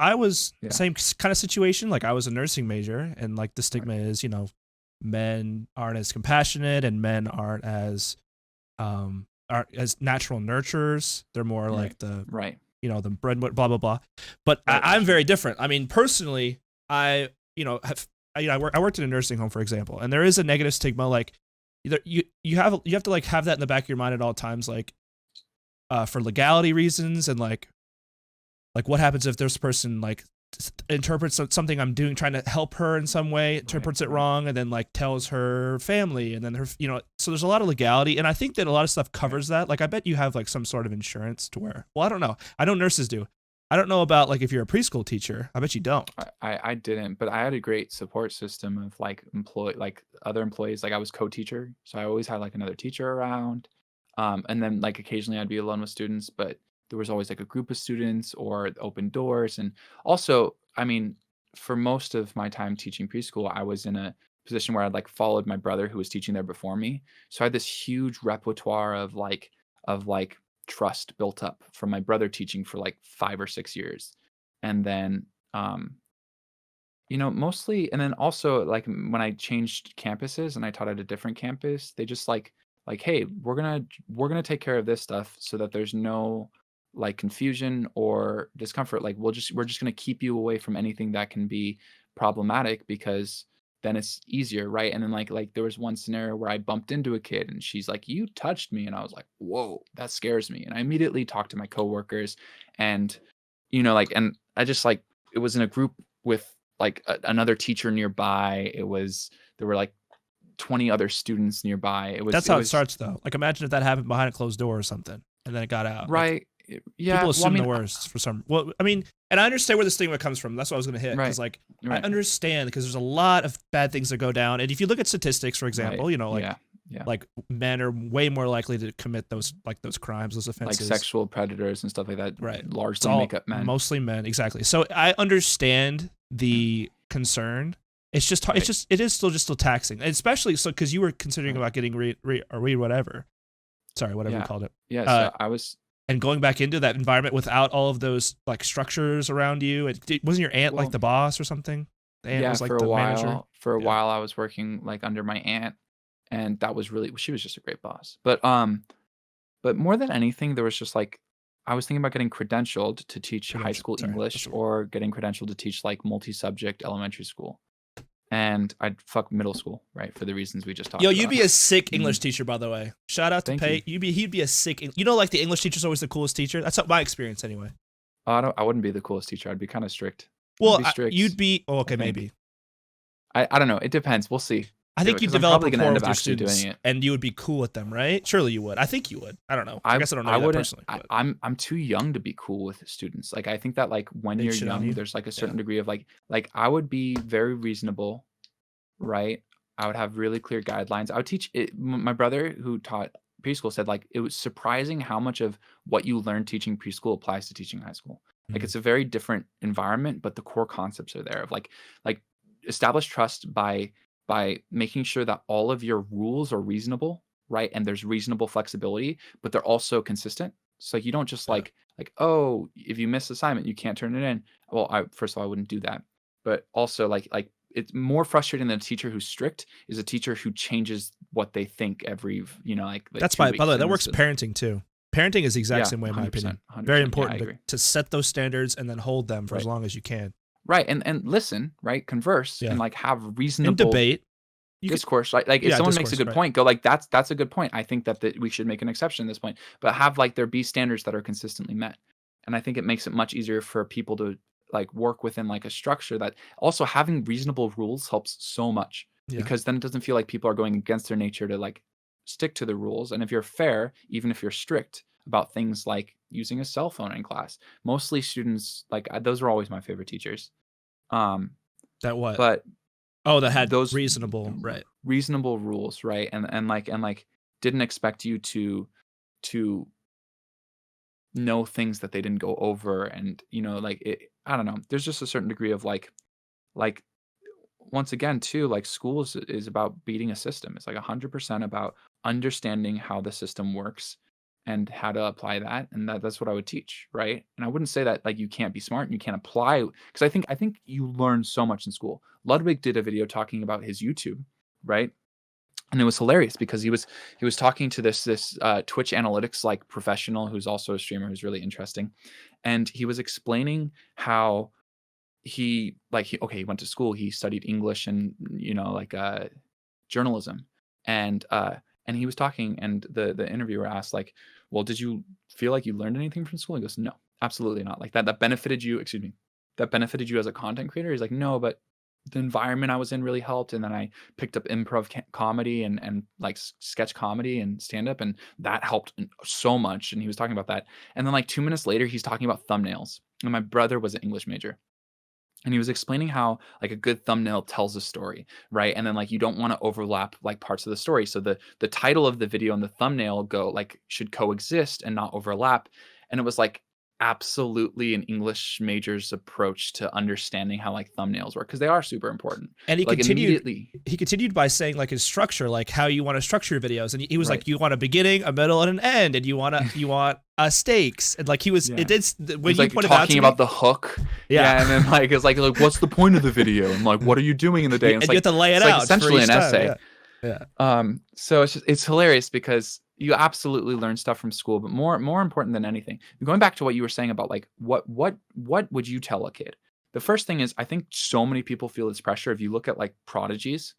I was
yeah,
same kind of situation. Like I was a nursing major, and like the
right,
stigma is, men aren't as compassionate, and men aren't as natural nurturers. They're more
right,
like the
right,
the breadwinner, blah blah blah. But
right, for
I'm
sure.
very different. I mean, personally, I have I worked in a nursing home, for example, and there is a negative stigma. Like either you have to like have that in the back of your mind at all times, like for legality reasons, and like what happens if this person like interprets something I'm doing, trying to help her in some way,
Right,
interprets it
right.
wrong, and then like tells her family, and then her, so there's a lot of legality, and I think that a lot of stuff
Right.
covers that. Like I bet you have like some sort of insurance to where, well, I don't know, I know nurses do. I don't know about like if you're a preschool teacher. I bet you don't.
I didn't, but I had a great support system of like other employees. Like I was co-teacher, so I always had like another teacher around. And then like occasionally I'd be alone with students, but there was always like a group of students or open doors. And also, I mean, for most of my time teaching preschool, I was in a position where I'd like followed my brother who was teaching there before me. So I had this huge repertoire of like trust built up from my brother teaching for like 5 or 6 years. And then mostly and then also, like, when I changed campuses and I taught at a different campus, they just like, "Hey, we're gonna take care of this stuff so that there's no, like, confusion or discomfort. Like, we're just gonna keep you away from anything that can be problematic because then it's easier," right? And then, there was one scenario where I bumped into a kid and she's like, "You touched me," and I was like, "Whoa, that scares me." And I immediately talked to my coworkers and, and I just, it was in a group with like another teacher nearby. There were like 20 other students nearby. It was
That's
it
how it
was
starts, though. Like imagine if that happened behind a closed door or something, and then it got out. Like
right. Yeah.
people
Well, I
assume the
mean,
worst for some. Well, I mean, and I understand where the stigma comes from. That's what I was gonna hit, because
right,
like I
right,
understand, because there's a lot of bad things that go down, and if you look at statistics, for
right.
example,
Yeah, yeah.
like men are way more likely to commit those crimes, those
Like
offenses.
sexual predators and stuff like that
Right. It's
largely make
all
up men.
mostly men, exactly. So I understand
Yeah.
the concern. It's just
Right.
it is still taxing, and especially so because you were considering
Right.
about getting read whatever. Sorry, whatever you
Yeah.
called it.
Yeah.
Uh,
So I was
and going back into that environment without all of those like structures around you. Wasn't your aunt like
well,
the boss or something? The aunt
yeah,
was like
for a
the manager.
while. For a
Yeah.
while I was working like under my aunt, and that was really she was just a great boss. But more than anything, there was just like I was thinking about getting credentialed to teach high
Credential.
school
Sorry, that's
English
the word.
or getting credentialed to teach like multi-subject elementary school. And I'd fuck middle school, right? For the reasons we just
Yo,
talked
you'd
about.
be a sick
Mm,
English teacher, by the way. Shout out to
thank you.
Pey. He'd be a sick. Like the English teacher's always the coolest teacher. That's my experience anyway.
I wouldn't be the coolest teacher. I'd be kind of strict. I'd
Well,
be strict,
you'd be. Oh,
I
okay,
think.
maybe.
I don't know. It depends. We'll see.
I think you
because I'm
develop
probably going to
rapport
end
with
up
your
actually doing
students,
it.
and you would be cool with them, right? Surely you would. I think you would. I don't know. I guess I don't know
I
you that
wouldn't.
personally, but
I'm too young to be cool with students. Like I think that like when
they
you're
shit on
young,
you.
there's like a
Yeah.
certain degree of like I would be very reasonable, right? I would have really clear guidelines. I would teach it. My brother who taught preschool said like it was surprising how much of what you learn teaching preschool applies to teaching high school. Like
Mhm.
it's a very different environment, but the core concepts are there of like establish trust by making sure that all of your rules are reasonable, right? And there's reasonable flexibility, but they're also consistent. So you don't just
Yeah.
like oh, if you miss assignment, you can't turn it in. Well, I first of all I wouldn't do that. But also like it's more frustrating than a teacher who's strict is a teacher who changes what they think every like
That's
2
by the way,
weeks.
that
And
works
this
parenting too. Parenting is the exact
yeah,
same way, in my
100%,
opinion. Very
100%. Yeah, I
important
agree.
to set those standards and then hold them for as
Right.
long as you can.
Right. And listen, right? Converse
Yeah.
and like have
And
reasonable
debate. You could,
discourse. Like if
yeah,
someone makes a
discourse,
good
right.
point, go like that's a good point. I think that we should make an exception at this point, but have like there be standards that are consistently met. And I think it makes it much easier for people to like work within like a structure that also having reasonable rules helps so much
Yeah.
because then it doesn't feel like people are going against their nature to like stick to the rules. And if you're fair, even if you're strict about things like using a cell phone in class, mostly students like those were always my favorite teachers.
That what?
But
Oh, that had
those
reasonable, right?
reasonable rules, right? And like didn't expect you to know things that they didn't go over, and like I don't know. There's just a certain degree of like once again too like school is about beating a system. It's like 100% about understanding how the system works and how to apply that, and that's what I would teach, right? And I wouldn't say that like you can't be smart and you can't apply, because I think you learn so much in school. Ludwig did a video talking about his YouTube, right? And it was hilarious because he was talking to this Twitch analytics like professional who's also a streamer who's really interesting, and he was explaining how he went to school, he studied English and like journalism, and he was talking, and the interviewer asked like, well, did you feel like you learned anything from school? He goes, no, absolutely not. Like that benefited you, excuse me, that benefited you as a content creator? He's like, no, but the environment I was in really helped, and then I picked up improv comedy and like sketch comedy and stand up, and that helped so much. And he was talking about that, and then like 2 minutes later he's talking about thumbnails, and my brother was an English major, and he was explaining how like a good thumbnail tells a story, right? And then like you don't want to overlap like parts of the story, so the title of the video and the thumbnail should coexist and not overlap. And it was like absolutely an English major's approach to understanding how like thumbnails work, because they are super important.
And he
Like
continued.
immediately,
He continued by saying like his structure, like how you want to structure your videos, and he was
right?
like, you want a beginning, a middle, and an end, and you want stakes, and like he was.
Yeah.
It did when
He's
you
like
pointed out
talking
to
about
me,
the hook,
yeah,
and then like it's like what's the point of the video, and like what are you doing in the day?
and
it's
you
like
have to lay it
it's like
out
essentially
for each
an
time,
essay.
Yeah.
So it's hilarious because you absolutely learn stuff from school, but more important than anything, going back to what you were saying about like what would you tell a kid? The first thing is I think so many people feel this pressure. If you look at like prodigies,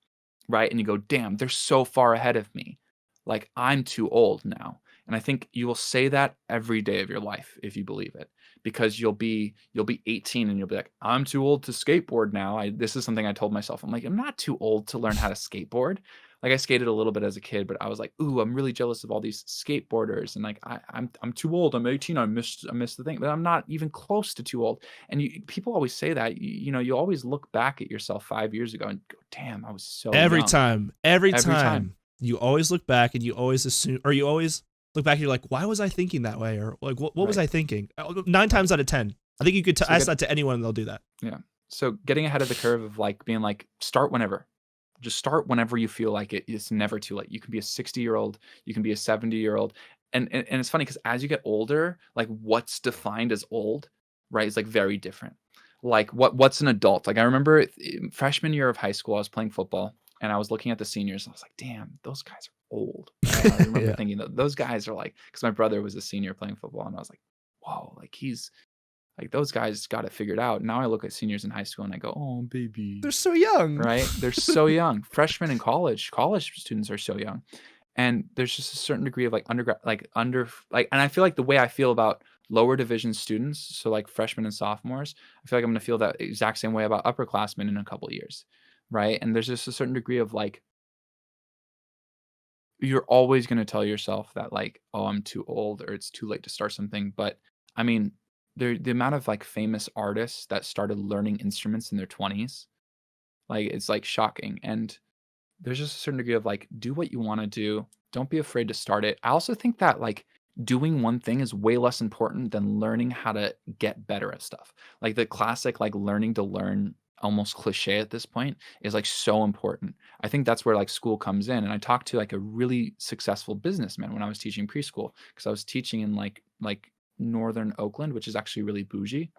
right, and you go, damn, they're so far ahead of me, like I'm too old now. And I think you will say that every day of your life if you believe it, because you'll be 18 and you'll be like, I'm too old to skateboard now. This is something I told myself. I'm like, I'm not too old to learn how to skateboard. Like I skated a little bit as a kid, but I was like, ooh, I'm really jealous of all these skateboarders, and like I'm too old. I'm 18. I missed the thing, but I'm not even close to too old. And people always say that. You always look back at yourself 5 years ago and go, damn, I was so
Every
young.
time,
Every time.
you always look back and you always assume, or you always look back and you're like, why was I thinking that way, or like what was
Right.
I thinking? 9 times out of 10, I think you could ask that to anyone and they'll do that.
Yeah. So getting ahead of the curve of like being like, start whenever. Just start whenever you feel like it. It's never too late. You can be a 60-year-old, you can be a 70-year-old. And it's funny because as you get older, like what's defined as old, right, is like very different. Like what's an adult? Like I remember freshman year of high school, I was playing football and I was looking at the seniors. And I was like, damn, those guys are old. Right? I remember
Yeah.
thinking that those guys are like, because my brother was a senior playing football, and I was like, whoa, like he's like those guys got it figured out. Now I look at seniors in high school and I go, oh baby,
They're so young,
right? They're so young. Freshmen in college students are so young, and there's just a certain degree of like undergrad, and I feel like the way I feel about lower division students, so like freshmen and sophomores, I feel like I'm gonna feel that exact same way about upperclassmen in a couple of years, right? And there's just a certain degree of like you're always going to tell yourself that like, oh, I'm too old or it's too late to start something. But I mean, the amount of like famous artists that started learning instruments in their 20s, like it's like shocking. And there's just a certain degree of like, do what you want to do. Don't be afraid to start it. I also think that like doing one thing is way less important than learning how to get better at stuff. Like the classic, like learning to learn, almost cliche at this point, is like so important. I think that's where like school comes in. And I talked to like a really successful businessman when I was teaching preschool, because I was teaching in like northern Oakland, which is actually really bougie.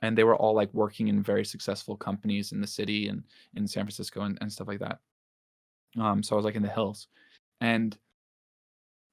And they were all like working in very successful companies in the city and in San Francisco and stuff like that. So I was like in the hills, and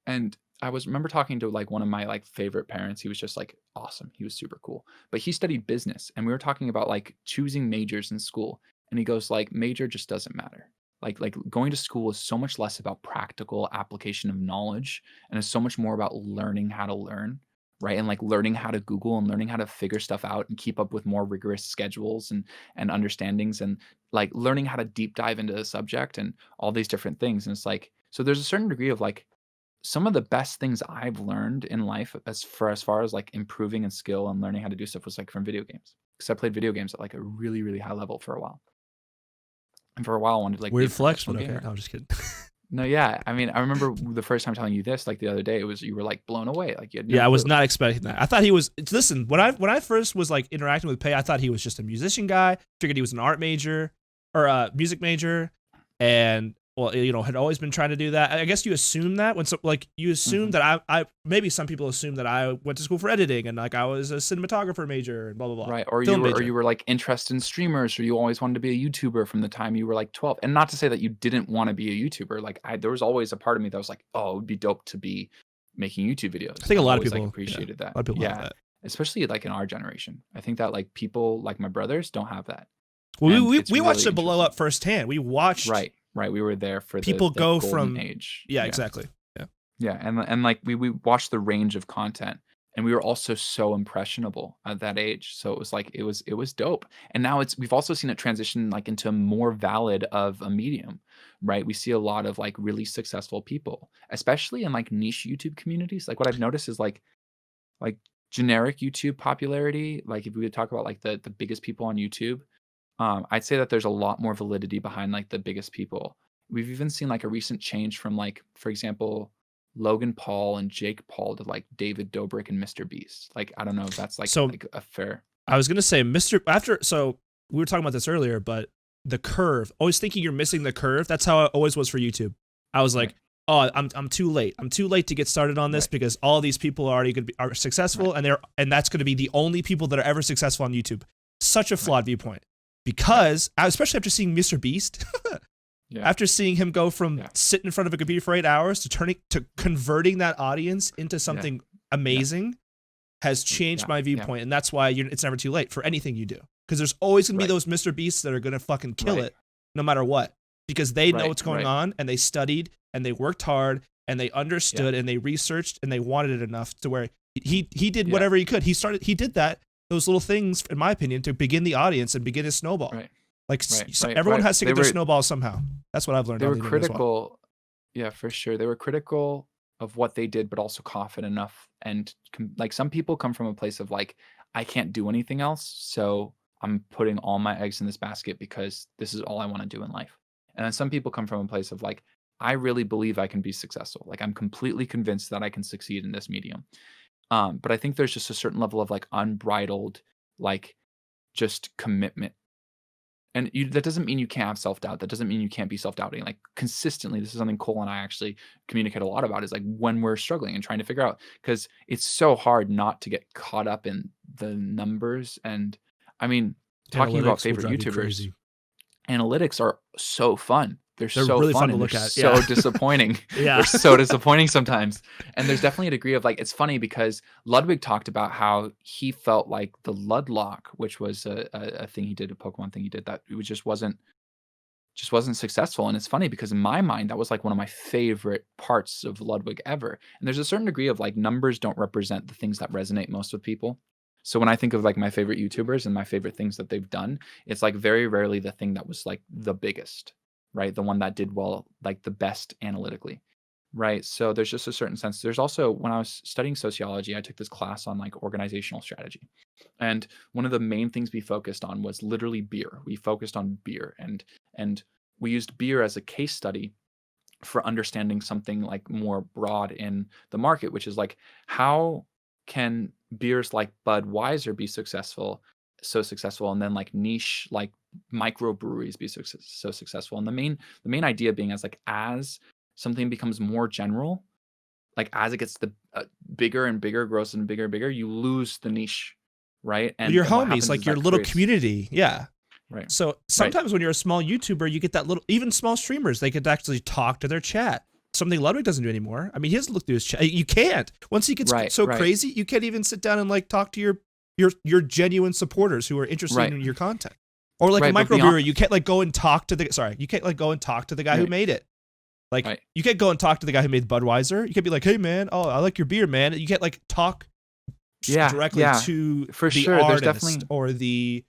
and I was remember talking to like one of my like favorite parents. He was just like awesome. He was super cool. But he studied business, and we were talking about like choosing majors in school. And he goes like, major just doesn't matter. Like going to school is so much less about practical application of knowledge, and it's so much more about learning how to learn, right? And like learning how to Google and learning how to figure stuff out and keep up with more rigorous schedules and understandings, and like learning how to deep dive into the subject and all these different things. And it's like, so there's a certain degree of like some of the best things I've learned in life as far as like improving in skill and learning how to do stuff was like from video games. Because I played video games at like a really, really high level for a while. And for a while I wanted to like be a
Weird flex, but
professional
okay.
gamer.
No, I'm just kidding.
No, yeah. I mean, I remember the first time telling you this like the other day, it was you were like blown away. Like you had no
Yeah, I was
clue.
not expecting that. I thought he was. Listen, when I first was like interacting with Pey, I thought he was just a musician guy. Figured he was an art major or a music major, and well, had always been trying to do that. I guess you assume that when you assume that I maybe some people assume that I went to school for editing and like I was a cinematographer major and blah blah blah.
Right. Or
Film major.
you were like interested in streamers, or you always wanted to be a YouTuber from the time you were like 12. And not to say that you didn't want to be a YouTuber. Like there was always a part of me that was like, oh, it would be dope to be making YouTube videos.
I think a lot of
always,
people
like, appreciated that.
A lot of people have
Yeah.
that.
Especially like in our generation. I think that like people like my brothers don't have that.
Well, we
really
watched it below up firsthand. We watched
Right. We were there for
people
the
go
golden
from
age.
Yeah, exactly. Yeah.
Yeah, and like we watched the range of content, and we were also so impressionable at that age. So it was like it was dope. And now we've also seen it transition like into more valid of a medium, right? We see a lot of like really successful people, especially in like niche YouTube communities. Like what I've noticed is like generic YouTube popularity. Like if we would talk about like the biggest people on YouTube, I'd say that there's a lot more validity behind like the biggest people. We've even seen like a recent change from like, for example, Logan Paul and Jake Paul to like David Dobrik and Mr. Beast. Like I don't know if that's like
So-
like a fair.
I was gonna say so we were talking about this earlier, but the curve, always thinking you're missing the curve. That's how it always was for YouTube. I was like, oh, I'm too late. I'm too late to get started on this because all these people are already are successful, and that's going to be the only people that are ever successful on YouTube. Such a flawed viewpoint, because especially after seeing Mr. Beast, after seeing him go from sitting in front of a computer for 8 hours to converting that audience into something amazing, has changed my viewpoint, and that's why it's never too late for anything you do. Because there's always going to be those Mr. Beasts that are going to fucking kill it no matter what. Because they know what's going on, and they studied, and they worked hard, and they understood, and they researched, and they wanted it enough to where he did whatever he could. He did those little things, in my opinion, to begin the audience and begin his snowball. Everyone has to get their snowball somehow. That's what I've learned.
They were critical. Yeah, for sure. They were critical of what they did, but also confident enough. And like some people come from a place of like, I can't do anything else, so I'm putting all my eggs in this basket because this is all I want to do in life. And then some people come from a place of like, I really believe I can be successful. Like I'm completely convinced that I can succeed in this medium. But I think there's just a certain level of like unbridled, like just commitment. And that doesn't mean you can't have self-doubt. That doesn't mean you can't be self-doubting. Like consistently, this is something Kole and I actually communicate a lot about, is like when we're struggling and trying to figure out, because it's so hard not to get caught up in the numbers. And I mean, talking about favorite YouTubers, analytics are so fun. They're so
really
fun
to
and
look
they're
at.
so disappointing. They're so disappointing sometimes. And there's definitely a degree of like, it's funny because Ludwig talked about how he felt like the Ludlock, which was a thing he did, a Pokemon thing he did, that it just wasn't successful. And it's funny because in my mind, that was like one of my favorite parts of Ludwig ever. And there's a certain degree of like numbers don't represent the things that resonate most with people. So when I think of like my favorite YouTubers and my favorite things that they've done, it's like very rarely the thing that was like the biggest, right? The one that did well, like the best analytically. right? So there's just a certain sense. There's also, when I was studying sociology, I took this class on like organizational strategy. And one of the main things we focused on was literally beer. We focused on beer, and we used beer as a case study for understanding something like more broad in the market, which is like, how can beers like Budweiser be so successful, and then like niche like microbreweries be so successful? And the main idea being as like, as something becomes more general, like as it gets the bigger and bigger, grows and bigger, you lose the niche, right?
Well, your
And what
homies,
happens
like
is
your
that
little
creates,
community. Yeah.
right,
So
right,
sometimes when you're a small YouTuber, you get that little, even small streamers, they could actually talk to their chat. Something Ludwig doesn't do anymore. I mean, he doesn't look through his chat. You can't. Once he gets so
right,
crazy, you can't even sit down and like talk to your genuine supporters who are interested
right,
in your content. Or like a
right. But beyond,
microbrewer, you can't like go and talk to you can't like go and talk to the guy who
right,
made it. Like
right.
you can't go and talk to the guy who made Budweiser. You can't be like, hey man, oh I like your beer, man. You can't like talk
Yeah,
directly
yeah,
to
for
the
sure. There's
artist
definitely,
or the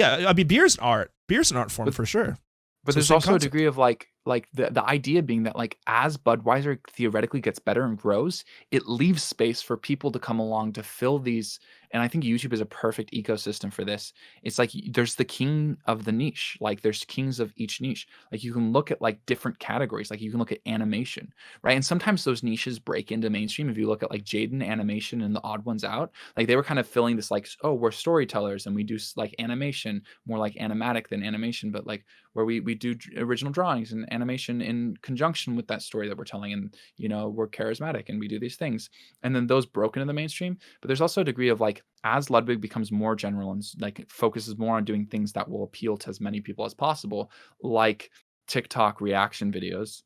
I mean beer's an art. Beer's an art form
but
for sure.
but
So
there's
same
also a
concept.
degree of like the idea being that like, as Budweiser theoretically gets better and grows, it leaves space for people to come along to fill these. And I think YouTube is a perfect ecosystem for this. It's like, there's the king of the niche, like there's kings of each niche. Like you can look at like different categories, like you can look at animation, right? And sometimes those niches break into mainstream. If you look at like Jaden Animation and the Odd Ones Out, like they were kind of filling this like, oh, we're storytellers and we do like animation, more like animatic than animation, but like where we do original drawings and animation in conjunction with that story that we're telling. And we're charismatic and we do these things, and then those broke into the mainstream. But there's also a degree of like, as Ludwig becomes more general and like focuses more on doing things that will appeal to as many people as possible, like TikTok reaction videos,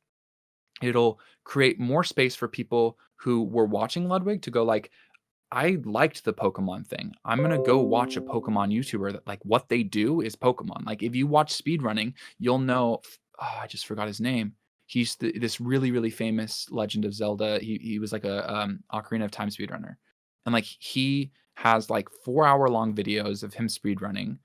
it'll create more space for people who were watching Ludwig to go like, I liked the Pokemon thing. I'm gonna go watch a Pokemon YouTuber that like, what they do is Pokemon. Like if you watch speedrunning, you'll know. Oh, I just forgot his name. He's this really really famous Legend of Zelda. He was like a Ocarina of Time speedrunner, and like he has like 4 hour long videos of him speedrunning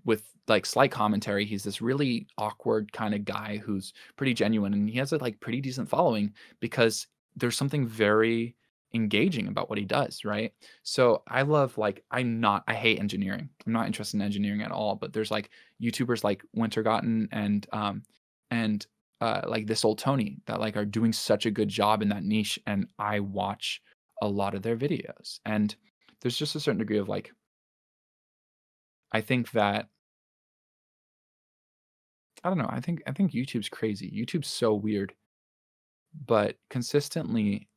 with like slight commentary. He's this really awkward kind of guy who's pretty genuine, and he has a like pretty decent following because there's something very engaging about what he does, right? So I love like, I hate engineering. I'm not interested in engineering at all, but there's like YouTubers like Wintergotten and like This Old Tony that like are doing such a good job in that niche, and I watch a lot of their videos. And there's just a certain degree of like, I think that, I don't know, I think YouTube's crazy. YouTube's so weird, but consistently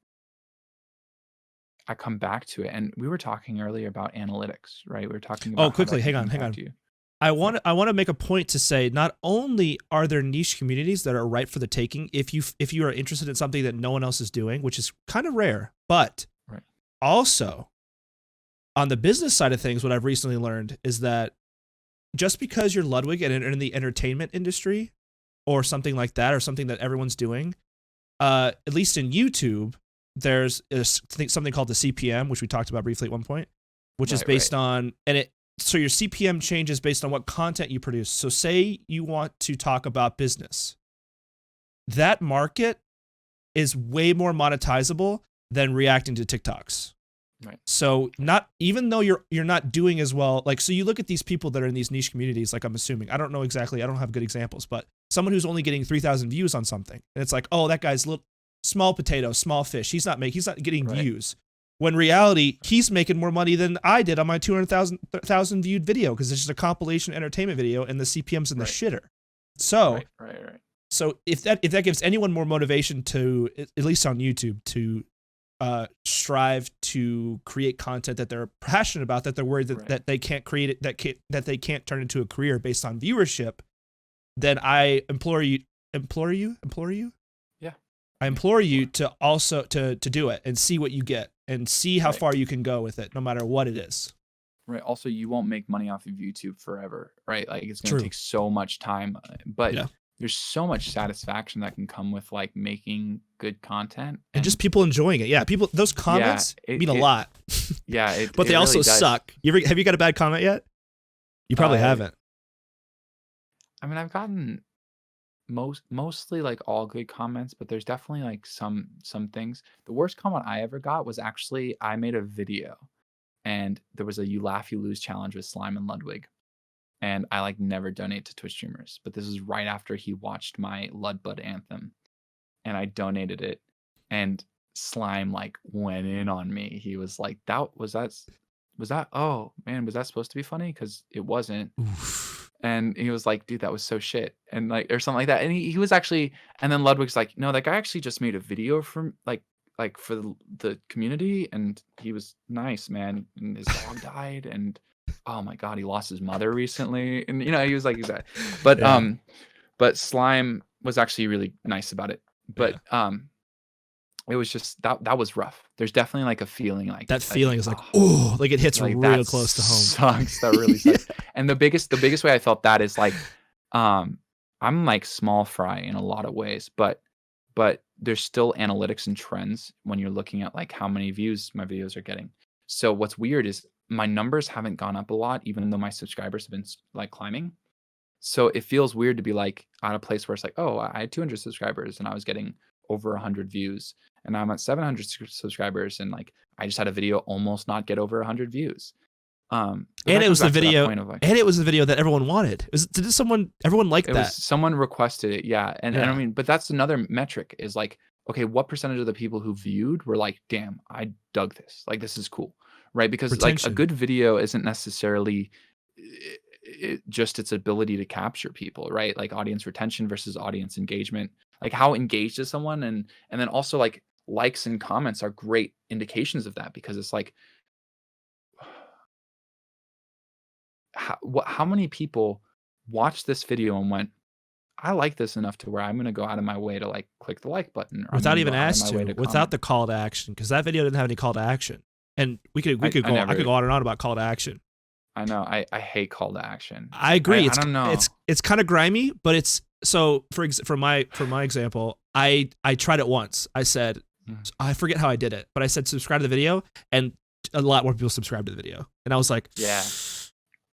I come back to it. And we were talking earlier about analytics, right? We were talking
Oh,
about how
quickly,
that
hang
can
on.
impact you.
I
Yeah.
want to make a point to say not only are there niche communities that are ripe for the taking if you are interested in something that no one else is doing, which is kind of rare, but
Right.
also on the business side of things, what I've recently learned is that just because you're Ludwig and in the entertainment industry or something like that, or something that everyone's doing, at least in YouTube, there's something called the CPM, which we talked about briefly at one point, which is
Right,
based
right.
on, so your CPM changes based on what content you produce. So say you want to talk about business. That market is way more monetizable than reacting to TikToks.
Right.
So not, even though you're not doing as well, like, so you look at these people that are in these niche communities, like I'm assuming, I don't know exactly, I don't have good examples, but someone who's only getting 3,000 views on something, and it's like, oh, that guy's little small potato, small fish. He's not getting
Right.
views. When in reality, he's making more money than I did on my 200,000 viewed video, because it's just a compilation entertainment video and the CPM's in the
Right.
shitter. So,
Right.
so if that gives anyone more motivation to, at least on YouTube, to strive to create content that they're passionate about, that they're worried that,
Right.
that they can't create it, that they can't turn into a career based on viewership, then I implore you.
Yeah.
I implore you to also to do it and see what you get and see how
Right.
far you can go with it, no matter what it is.
Right. Also, you won't make money off of YouTube forever, right? Like it's going
True.
to take so much time, but
Yeah.
there's so much satisfaction that can come with like making good content
And just people enjoying it. Yeah, people, those comments mean a lot.
Yeah,
but they also
really does.
suck. Have you got a bad comment yet? You probably haven't.
I mean, I've gotten mostly like all good comments, but there's definitely like some things. The worst comment I ever got was actually I made a video and there was a you laugh you lose challenge with Slime and Ludwig. And I like never donate to Twitch streamers, but this is right after he watched my Ludbud anthem and I donated it and Slime like went in on me. He was like, that oh man, was that supposed to be funny? Because it wasn't.
Oof.
And he was like, dude, that was so shit. And like, or something like that. And he was actually, and then Ludwig's like, no, that guy actually just made a video from like for the community. And he was nice, man. And his dog died. And oh my God, he lost his mother recently. And he was like, exactly. But,
Yeah.
but Slime was actually really nice about it. But, it was just that was rough. There's definitely like a feeling like
that feeling is like, oh, like it hits
like
real close to home.
Sucks. That really sucks. And the biggest way I felt that is like, I'm like small fry in a lot of ways, but there's still analytics and trends when you're looking at like how many views my videos are getting. So what's weird is my numbers haven't gone up a lot, even though my subscribers have been like climbing. So it feels weird to be like at a place where it's like, oh, I had 200 subscribers and I was getting over 100 views, and now I'm at 700 subscribers, and like I just had a video almost not get over 100 views.
And it was the video, and it was the video that everyone wanted. Everyone liked that?
Someone requested it, yeah. And I mean, but that's another metric is like, okay, what percentage of the people who viewed were like, damn, I dug this, like this is cool, right? Because like a good video isn't necessarily just its ability to capture people, right? Like audience retention versus audience engagement. Like how engaged is someone, and then also like likes and comments are great indications of that, because it's like how many people watched this video and went, I like this enough to where I'm going to go out of my way to like click the like button, or
without even asking to without the call to action, because that video didn't have any call to action. And I could go on and on about call to action.
I know. I hate call to action.
I agree.
I don't know.
It's kind of grimy, but it's so for my example, I tried it once. I said, I forget how I did it, but I said subscribe to the video, and a lot more people subscribed to the video, and I was like,
yeah.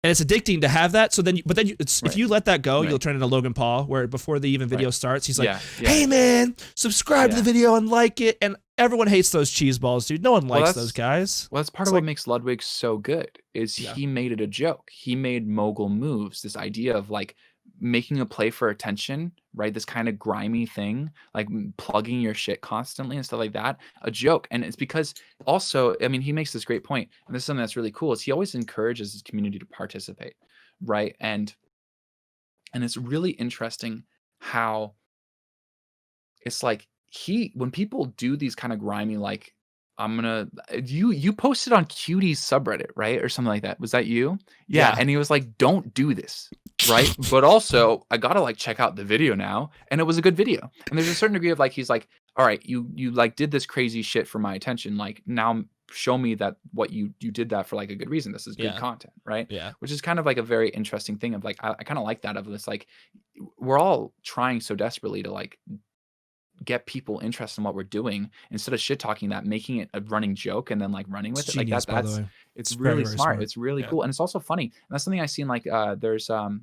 And it's addicting to have that. So then, if you let that go, you'll turn into Logan Paul, where before the even video starts, he's like, "Hey man, subscribe to the video and like it." And everyone hates those cheese balls, dude. No one likes those guys.
Well, that's part of what makes Ludwig so good. Is he made it a joke. He made mogul moves. This idea of like making a play for attention, right? This kind of grimy thing, like plugging your shit constantly and stuff like that, a joke. And it's because also, I mean, he makes this great point, and this is something that's really cool, is he always encourages his community to participate, right? And it's really interesting how it's like when people do these kind of grimy, like, you posted on Cutie's subreddit, right? Or something like that. Was that you? Yeah. And he was like, don't do this, right? But also I gotta like check out the video now. And it was a good video. And there's a certain degree of like, he's like, all right, you like did this crazy shit for my attention. Like now show me that what you did that for like a good reason. This is good content, right?
Yeah.
Which is kind of like a very interesting thing of like, I kind of like that, of this, like, we're all trying so desperately to like get people interested in what we're doing, instead of shit talking that, making it a running joke and then like running with it.
Genius,
like that's it's really very smart. It's really cool. And it's also funny. And that's something I seen, like there's what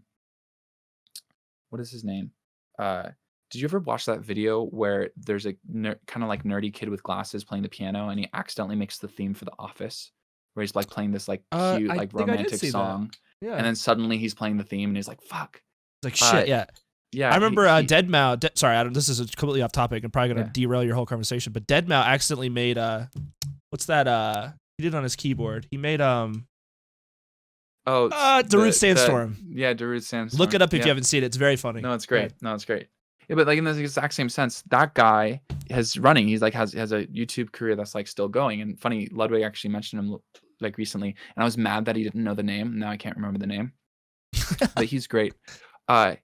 is his name? Did you ever watch that video where there's a kind of like nerdy kid with glasses playing the piano, and he accidentally makes the theme for The Office, where he's like playing this like cute like romantic song, and then suddenly he's playing the theme and he's like, fuck.
Like shit, yeah, I remember Deadmau. Sorry, this is completely off topic and probably gonna derail your whole conversation. But Deadmau accidentally made what's that? He did on his keyboard. He made Darude Sandstorm.
Darude Sandstorm.
Look it up if you haven't seen it. It's very funny.
No, it's great. No, it's great. Yeah, but like in the exact same sense, that guy has running. He's like has a YouTube career that's like still going. And funny, Ludwig actually mentioned him like recently, and I was mad that he didn't know the name. Now I can't remember the name, but he's great. I'm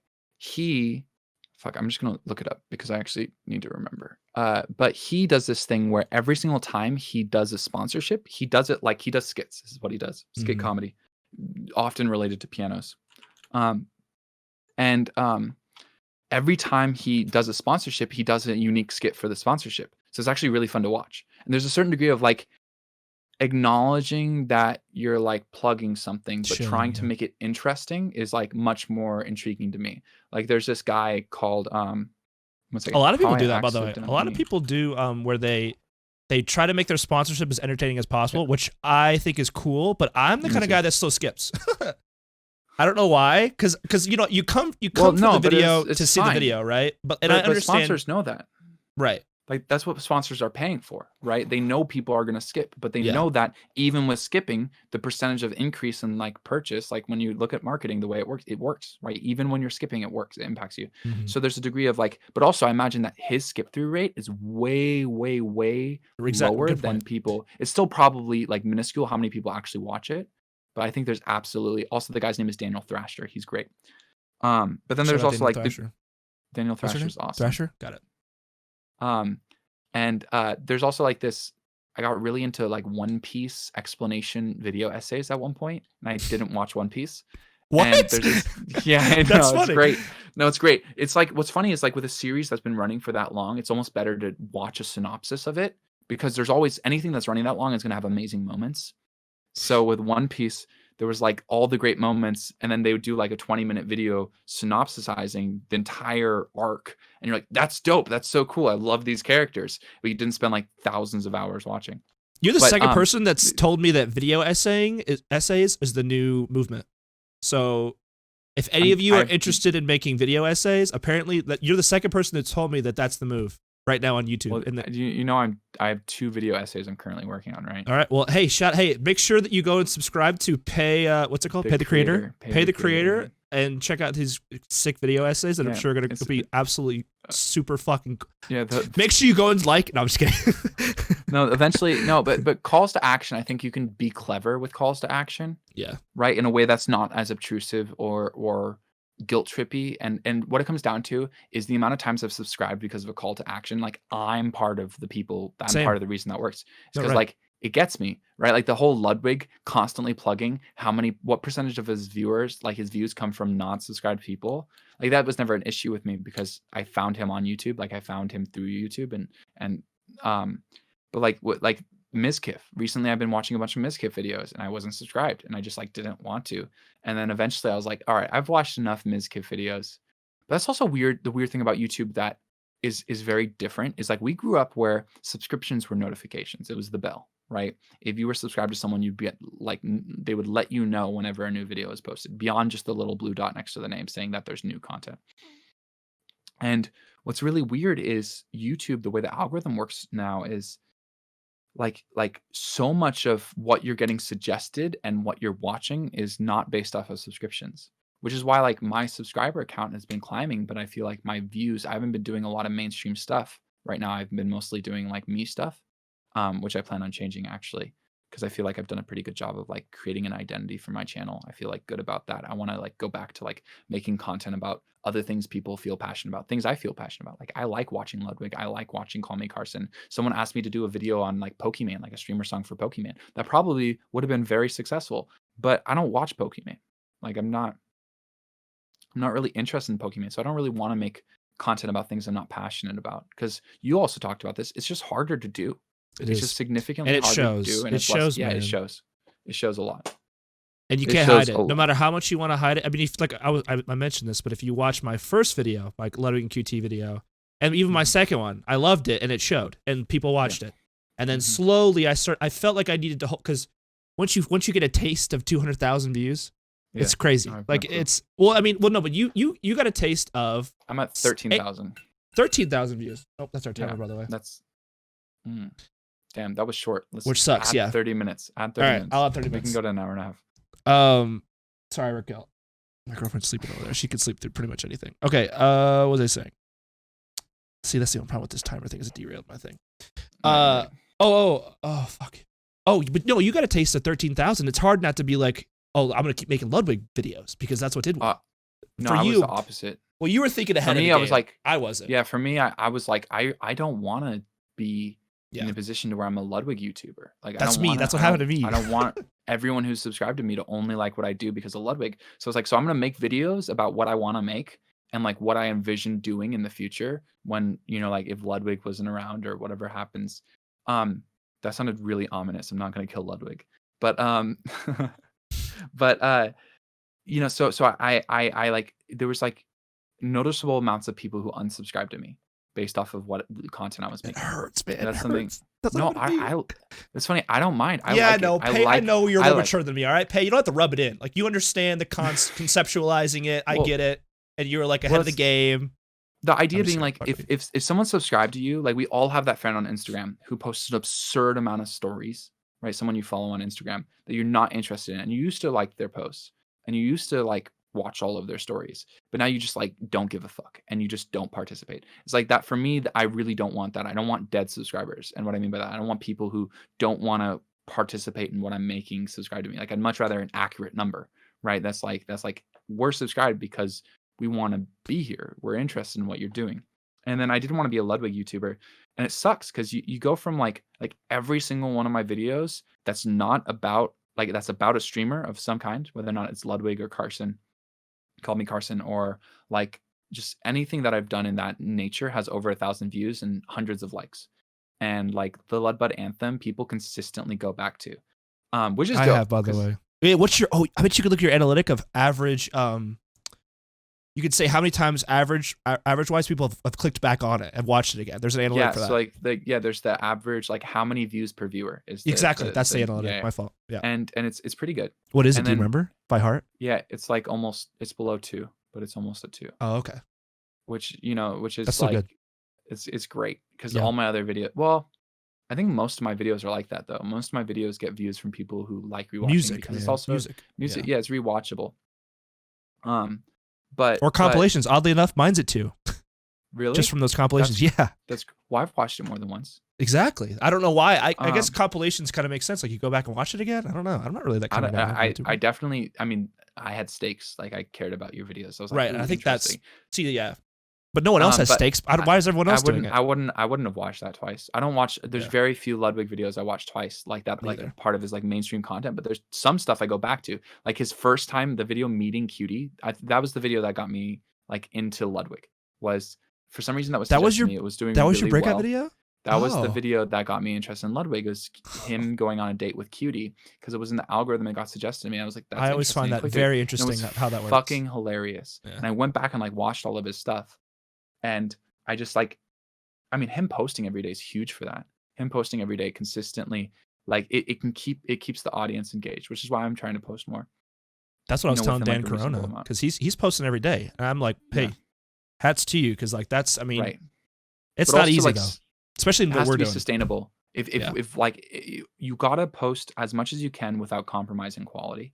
just gonna look it up because I actually need to remember. But he does this thing where every single time he does a sponsorship, he does it like he does skits. This is what he does: skit comedy, often related to pianos. Every time he does a sponsorship, he does a unique skit for the sponsorship. So it's actually really fun to watch. And there's a certain degree of like, acknowledging that you're like plugging something, but trying
Shilling,
to
yeah.
make it interesting is like much more intriguing to me. Like there's this guy called one
A
second,
lot of
how
people
I
do that, by the way. A lot of
accidentally
people do where they try to make their sponsorship as entertaining as possible, which I think is cool. But I'm the
me
kind of
too.
guy that still skips. I don't know why, because you come
Well,
for
no,
the
but
video
it's
to see the
fine.
video, right? But I
But
understand,
sponsors know that.
right?
Like that's what sponsors are paying for, right? They know people are gonna skip, but they
Yeah.
know that even with skipping, the percentage of increase in like purchase, like when you look at marketing, the way it works, right? Even when you're skipping, it works, it impacts you.
Mhm.
So there's a degree of like, but also I imagine that his skip through rate is way lower
Good
than
point.
people. It's still probably like minuscule how many people actually watch it, but I think there's absolutely also the guy's name is Daniel Thrasher. He's great. But then
Shout
there's
out
also
Daniel
like
Thrasher.
Daniel
What's her name?
Thrasher's awesome.
Thrasher. Got it.
And there's also like this. I got really into like One Piece explanation video essays at one point, and I didn't watch One Piece. And
What?
there's this, yeah, I know,
That's
it's
funny.
great. No, it's great. It's like what's funny is like with a series that's been running for that long, it's almost better to watch a synopsis of it because there's always anything that's running that long is going to have amazing moments. So with One Piece, there was like all the great moments, and then they would do like a 20-minute video synopsisizing the entire arc. And you're like, that's dope. That's so cool. I love these characters. But you didn't spend like thousands of hours watching.
You're the
But,
second person that's told me that video essays is the new movement. So if any of you are interested in making video essays, apparently that you're the second person that's told me that that's the move right now on YouTube.
Well, I have 2 video essays I'm currently working on, right?
All right. Well, hey, make sure that you go and subscribe to Pey. What's it called? Pey the Creator. Pey the Creator, and check out his sick video essays that I'm sure are going to be absolutely super fucking.
Yeah.
Make sure you go and like. No, I'm just kidding.
No, eventually, no, but calls to action. I think you can be clever with calls to action.
Yeah.
Right, in a way that's not as obtrusive or guilt trippy. And what it comes down to is the amount of times I've subscribed because of a call to action. Like I'm part of the people. I'm part of the reason that works. It's because like it gets me, right? Like the whole Ludwig constantly plugging what percentage of his viewers, like his views come from non-subscribed people. Like that was never an issue with me because I found him on YouTube. Like I found him through YouTube but like Mizkif. Recently I've been watching a bunch of Mizkif videos and I wasn't subscribed and I just like didn't want to. And then eventually I was like, all right, I've watched enough Mizkif videos. But that's also weird. The weird thing about YouTube that is very different is like we grew up where subscriptions were notifications. It was the bell, right? If you were subscribed to someone, you'd be like, they would let you know whenever a new video is posted beyond just the little blue dot next to the name saying that there's new content. And what's really weird is YouTube, the way the algorithm works now is like so much of what you're getting suggested and what you're watching is not based off of subscriptions, which is why like my subscriber count has been climbing, but I feel like my views, I haven't been doing a lot of mainstream stuff right now. I've been mostly doing like me stuff, which I plan on changing actually, because I feel like I've done a pretty good job of like creating an identity for my channel. I feel like good about that. I want to like go back to like making content about other things people feel passionate about, things I feel passionate about. Like I like watching Ludwig. I like watching Call Me Carson. Someone asked me to do a video on like Pokemon, like a streamer song for Pokemon. That probably would have been very successful, but I don't watch Pokemon. Like I'm not really interested in Pokemon. So I don't really want to make content about things I'm not passionate about. Because you also talked about this. It's just harder to do. It's just significantly harder to do. And it shows, man. It shows. It shows a lot.
And you can't hide it. No matter how much you want to hide it. I mean, if like I mentioned this, but if you watch my first video, like Ludwig and QT video, and even my second one, I loved it and it showed and people watched it. And then slowly I felt like I needed to hold, because once you get a taste of 200,000 views, it's crazy. Like it's no, but you got a taste of.
I'm at 13,000.
13,000 views. Oh, that's our timer, by the way.
That's. Damn, that was short.
Which sucks.
Add 30 minutes. Add 30 minutes.
I'll add 30 minutes.
We can go to an hour and a half.
Sorry, Raquel. My girlfriend's sleeping over there. She could sleep through pretty much anything. Okay. What was I saying? See, that's the only problem with this timer thing is it derailed my thing. Fuck. Oh, but no, you got a taste of 13,000. It's hard not to be like, oh, I'm gonna keep making Ludwig videos because that's what did well.
No, I was the opposite.
Well, you were thinking ahead.
For me,
I
was like,
I wasn't.
Yeah, for me, I was like, I don't want to be in a position to where I'm a Ludwig YouTuber. Like
that's me. That's what happened to me.
I don't want everyone who's subscribed to me to only like what I do because of Ludwig. So it's like, so I'm gonna make videos about what I want to make and like what I envision doing in the future when like if Ludwig wasn't around or whatever happens. That sounded really ominous. I'm not gonna kill Ludwig. But but so I like there was like noticeable amounts of people who unsubscribed to me based off of what content I was
It
making.
hurts, man.
And
It
that's something.
hurts. That's
No,
not what I mean.
it's funny. I don't mind. I
Yeah, I
like
know.
it.
Pey, I know you're
I
more
like
mature than me. All right, Pey. You don't have to rub it in. Like you understand the conceptualizing it. I
well,
get it, and you're like ahead
well,
of the game.
the
I'm
idea
just
being
kidding.
like
Fuck me.
if someone subscribed to you, like we all have that friend on Instagram who posts an absurd amount of stories, right? Someone you follow on Instagram that you're not interested in, and you used to like their posts, and you used to like watch all of their stories, but now you just like don't give a fuck and you just don't participate. It's like that for me. I really don't want that. I don't want dead subscribers. And what I mean by that, I don't want people who don't want to participate in what I'm making subscribe to me. Like I'd much rather an accurate number, right? That's like we're subscribed because we want to be here. We're interested in what you're doing. And then I didn't want to be a Ludwig YouTuber. And it sucks because you go from like every single one of my videos that's not about like that's about a streamer of some kind, whether or not it's Ludwig or Carson, Call Me Carson, or like just anything that I've done in that nature has over 1,000 views and hundreds of likes. And like the Ludbud anthem, people consistently go back to, which is
I
dope.
have, by the way. Wait, what's your? Oh, I bet you could look at your analytic of average. You could say how many times average wise people have clicked back on it and watched it again. There's an analytic for that.
So like there's the average, like how many views per viewer is
exactly. That's the analytic.
Yeah.
My fault. Yeah.
And it's pretty good.
What is it?
And
Do you
then-
remember by heart?
Yeah, it's like it's below 2, but it's almost at 2,
Oh, okay.
which is
That's still
like
good.
it's great because
Yeah.
all my other videos. Well, I think most of my videos are like that though. Most of my videos get views from people who like rewatching
Music,
because
man.
it's also
music.
Yeah, it's rewatchable. But
Or compilations. Oddly enough, mine's it too.
really
Just from those compilations. Yeah.
that's well, I've watched it more than once.
Exactly. I don't know why. I guess
Um,
compilations kind of make sense. Like you go back and watch it again. I don't know. I'm not really that kind of guy.
I definitely. I mean, I had stakes. Like I cared about your videos. So I was like,
Right.
"Ooh,
And I think that's
interesting."
yeah. But no one else has
but
stakes. Why is everyone else doing it?
I wouldn't have watched that twice. I don't watch. There's
Yeah.
very few Ludwig videos I watch twice like that.
Neither.
Like part of his like mainstream content. But there's some stuff I go back to. Like his first time, the video meeting Cutie. That was the video that got me like into Ludwig. Was for some reason that was
your
me. It was doing
that was
really
your breakout
well.
video?
That was the
Oh.
video that got me interested in Ludwig. Was him going on a date with Cutie because it was in the algorithm and got suggested to me. I was like, that's
I always
interesting.
find
I
that
clicked it.
very
And it
interesting
was
how that works.
fucking hilarious.
Yeah.
And I went back and like watched all of his stuff. And I just like, I mean, him posting every day is huge for that. Him posting every day consistently, like it keeps the audience engaged, which is why I'm trying to post more.
That's what I was telling
within,
Dan
like, a reasonable
Corona
amount.
because he's posting every day, and I'm like, hey,
Yeah.
hats to you because like that's I mean,
Right.
it's
But
not
also,
easy
like,
though, especially in
It
what
has
we're
to be
doing.
sustainable.
Yeah.
If like you gotta post as much as you can without compromising quality,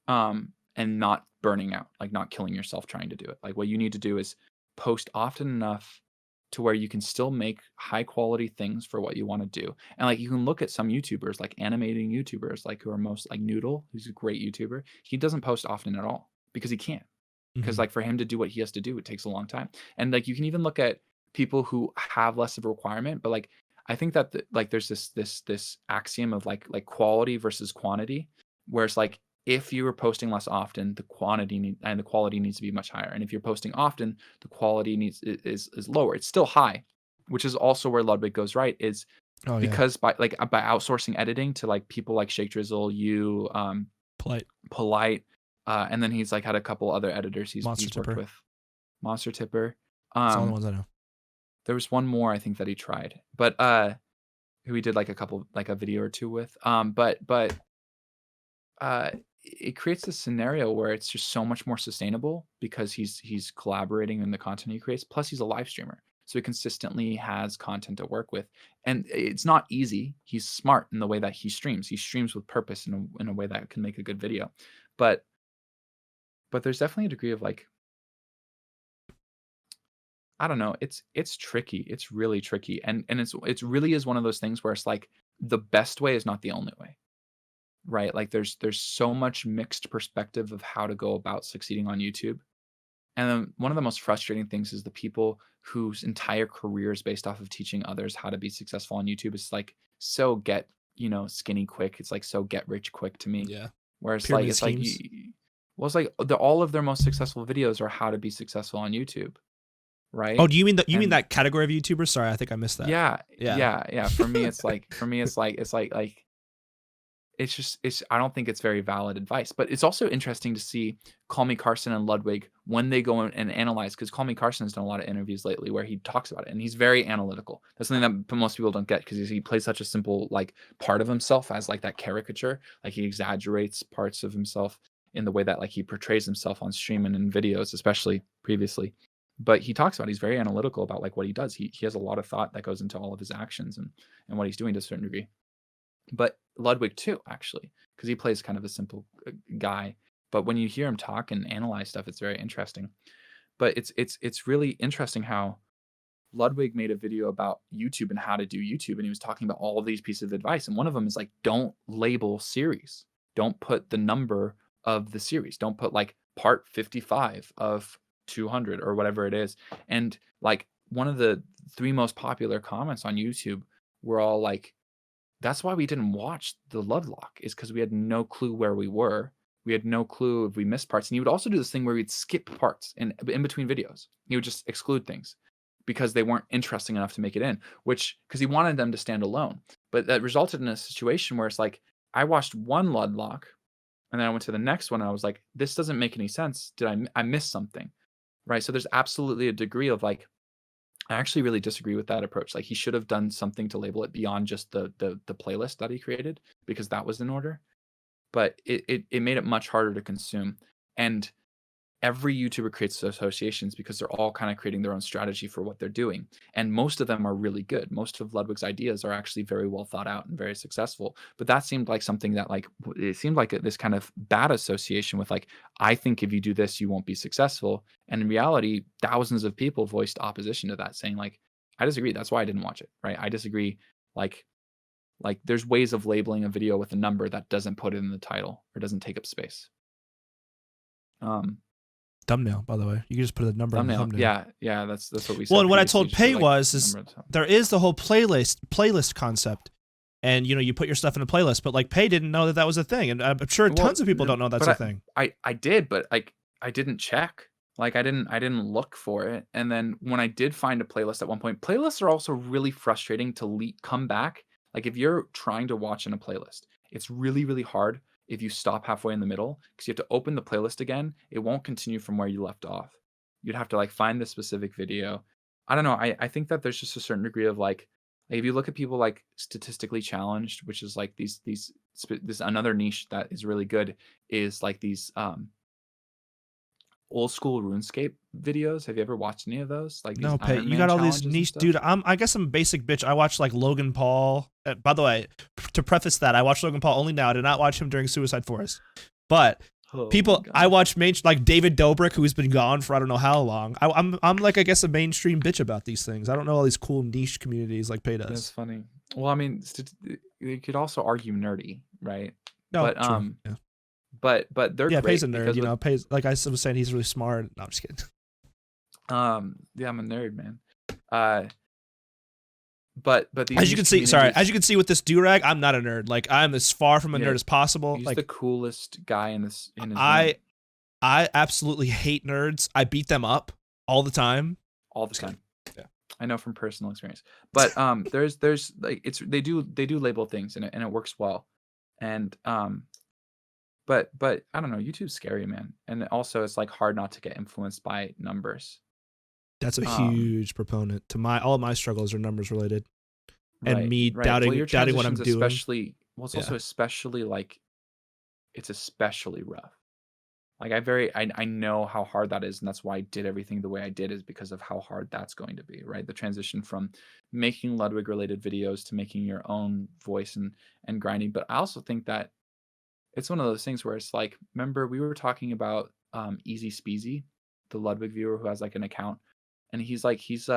and not burning out, like not killing yourself trying to do it. Like what you need to do is post often enough to where you can still make high quality things for what you want to do. And like you can look at some YouTubers, like animating YouTubers, like who are most like Noodle, who's a great YouTuber. He doesn't post often at all because he can't. Because
Mhm.
like for him to do what he has to do, it takes a long time. And like you can even look at people who have less of a requirement, but like I think that like there's this axiom of like quality versus quantity, where it's like if you are posting less often, the quality needs to be much higher. And if you're posting often, the quality is lower. It's still high, which is also where Ludwig goes right, is
Oh yeah,
because by outsourcing editing to like people like Shake Drizzle, you Polite, and then he's like had a couple other editors he's worked
Tipper.
with. Monster Tipper.
That's the only ones I know.
There was one more I think that he tried, but who he did like a video or two with. But it creates this scenario where it's just so much more sustainable because he's collaborating in the content he creates. Plus, he's a live streamer, so he consistently has content to work with, and it's not easy. He's smart in the way that he streams. He streams with purpose in a way that can make a good video, but there's definitely a degree of like, I don't know. It's tricky. It's really tricky, and it's really is one of those things where it's like the best way is not the only way. Right, like there's so much mixed perspective of how to go about succeeding on YouTube. And then one of the most frustrating things is the people whose entire career is based off of teaching others how to be successful on YouTube. It's like so get, skinny quick. It's like so get rich quick to me.
Yeah.
Where it's
Pyramid
like
schemes.
well, it's like all of their most successful videos are how to be successful on YouTube. right?
Oh, do you mean that? You mean
And
that category of YouTubers? Sorry, I think I missed that.
yeah,
Yeah.
yeah. For me, it's like it's just I don't think it's very valid advice. But it's also interesting to see Call Me Carson and Ludwig when they go and analyze, because Call Me Carson has done a lot of interviews lately where he talks about it, and he's very analytical. That's something that most people don't get, because he plays such a simple like part of himself as like that caricature. Like he exaggerates parts of himself in the way that like he portrays himself on stream and in videos, especially previously. But he talks about, he's very analytical about like what he does. He has a lot of thought that goes into all of his actions and what he's doing to a certain degree. But Ludwig too, actually, because he plays kind of a simple guy. But when you hear him talk and analyze stuff, it's very interesting. But it's really interesting how Ludwig made a video about YouTube and how to do YouTube, and he was talking about all of these pieces of advice. And one of them is like, don't label series. Don't put the number of the series. Don't put like part 55 of 200 or whatever it is. And like one of the 3 most popular comments on YouTube were all like, that's why we didn't watch the Lovelock, is because we had no clue where we were. We had no clue if we missed parts. And he would also do this thing where he'd skip parts in between videos. He would just exclude things because they weren't interesting enough to make it in, which, because he wanted them to stand alone. But that resulted in a situation where it's like, I watched one Ludlock and then I went to the next one and I was like, this doesn't make any sense. Did I miss something? Right. So there's absolutely a degree of like, I actually really disagree with that approach. Like he should have done something to label it beyond just the playlist that he created, because that was in order. But it made it much harder to consume. And every YouTuber creates associations because they're all kind of creating their own strategy for what they're doing. And most of them are really good. Most of Ludwig's ideas are actually very well thought out and very successful. But that seemed like something that like, it seemed like this kind of bad association with like, I think if you do this, you won't be successful. And in reality, thousands of people voiced opposition to that, saying like, I disagree. That's why I didn't watch it. Right. I disagree. Like there's ways of labeling a video with a number that doesn't put it in the title or doesn't take up space.
Thumbnail, by the way, you can just put a number on the thumbnail.
Yeah, that's what we said.
Well, and what I told
previously,
Pey
just
was
like
is
number at the top.
there is the whole playlist concept, and you put your stuff in a playlist, but like Pey didn't know that was a thing, and I'm sure tons of people don't know that's a thing.
I did, but like I didn't check. Like I didn't look for it. And then when I did find a playlist at one point, playlists are also really frustrating to come back. Like if you're trying to watch in a playlist, it's really, really hard if you stop halfway in the middle, because you have to open the playlist again. It won't continue from where you left off. You'd have to like find the specific video. I don't know. I think that there's just a certain degree of like if you look at people like statistically challenged, which is like this another niche that is really good, is like these old school RuneScape videos. Have you ever watched any of those? Like
no,
these
Pey,
Iron
you
Man
got all these
challenges and
niche,
stuff?
dude. I guess I'm a basic bitch. I watch like Logan Paul. By the way, to preface that, I watch Logan Paul only now. I did not watch him during Suicide Forest. But
Oh my
people,
God.
I watch like David Dobrik, who's been gone for I don't know how long. I'm like I guess a mainstream bitch about these things. I don't know all these cool niche communities like Pey does.
That's funny. Well, I mean, you could also argue nerdy, right?
No,
But
true. Yeah.
but they're
Yeah,
great
Pey's a nerd.
because
Pey's like I was saying, he's really smart. No, I'm just kidding.
yeah, I'm a nerd, man. But these
As you can see, as you can see with this do-rag, I'm not a nerd. Like I'm as far from a nerd as possible.
He's
like
the coolest guy in his
I absolutely hate nerds. I beat them up all the time.
all the time.
Yeah.
I know from personal experience. But there's like they do label things and it works well. And but I don't know, YouTube's scary, man. And also it's like hard not to get influenced by numbers.
That's a huge proponent to all of my struggles are numbers related, and me
right.
doubting
Well,
what I'm doing.
Especially, it's also especially like it's especially rough. Like I know how hard that is, and that's why I did everything the way I did, is because of how hard that's going to be, right? The transition from making Ludwig related videos to making your own voice and grinding. But I also think that it's one of those things where it's like, remember we were talking about Easy Speezy, the Ludwig viewer who has like an account. And he was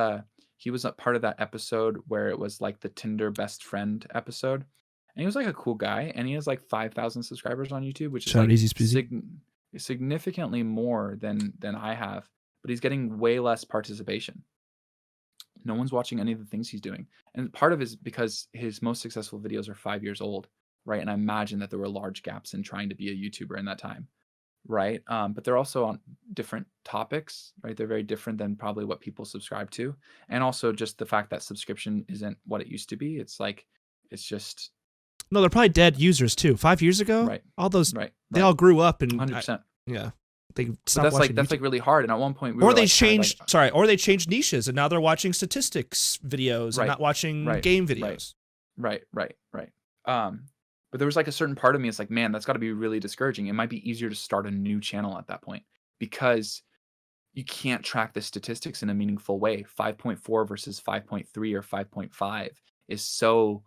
a part of that episode where it was like the Tinder best friend episode. And he was like a cool guy. And he has like 5,000 subscribers on YouTube, which is like significantly more than I have. But he's getting way less participation. No one's watching any of the things he's doing. And part of it is because his most successful videos are 5 years old, right? And I imagine that there were large gaps in trying to be a YouTuber in that time. right? But they're also on different topics, right? They're very different than probably what people subscribe to. And also just the fact that subscription isn't what it used to be. It's like, it's just
No, they're probably dead users too. 5 years ago,
right,
all those
right,
they
right.
all grew up and
100%.
yeah, they
But
stopped
that's
watching
like
YouTube.
really hard. And at one point we
Or
were
they
like trying to,
changed, sorry, or they changed niches and now they're watching statistics videos and
right,
not watching
right,
game
right,
videos.
right. But there was like a certain part of me, it's like, man, that's got to be really discouraging. It might be easier to start a new channel at that point because you can't track the statistics in a meaningful way. 5.4 versus 5.3 or 5.5 is so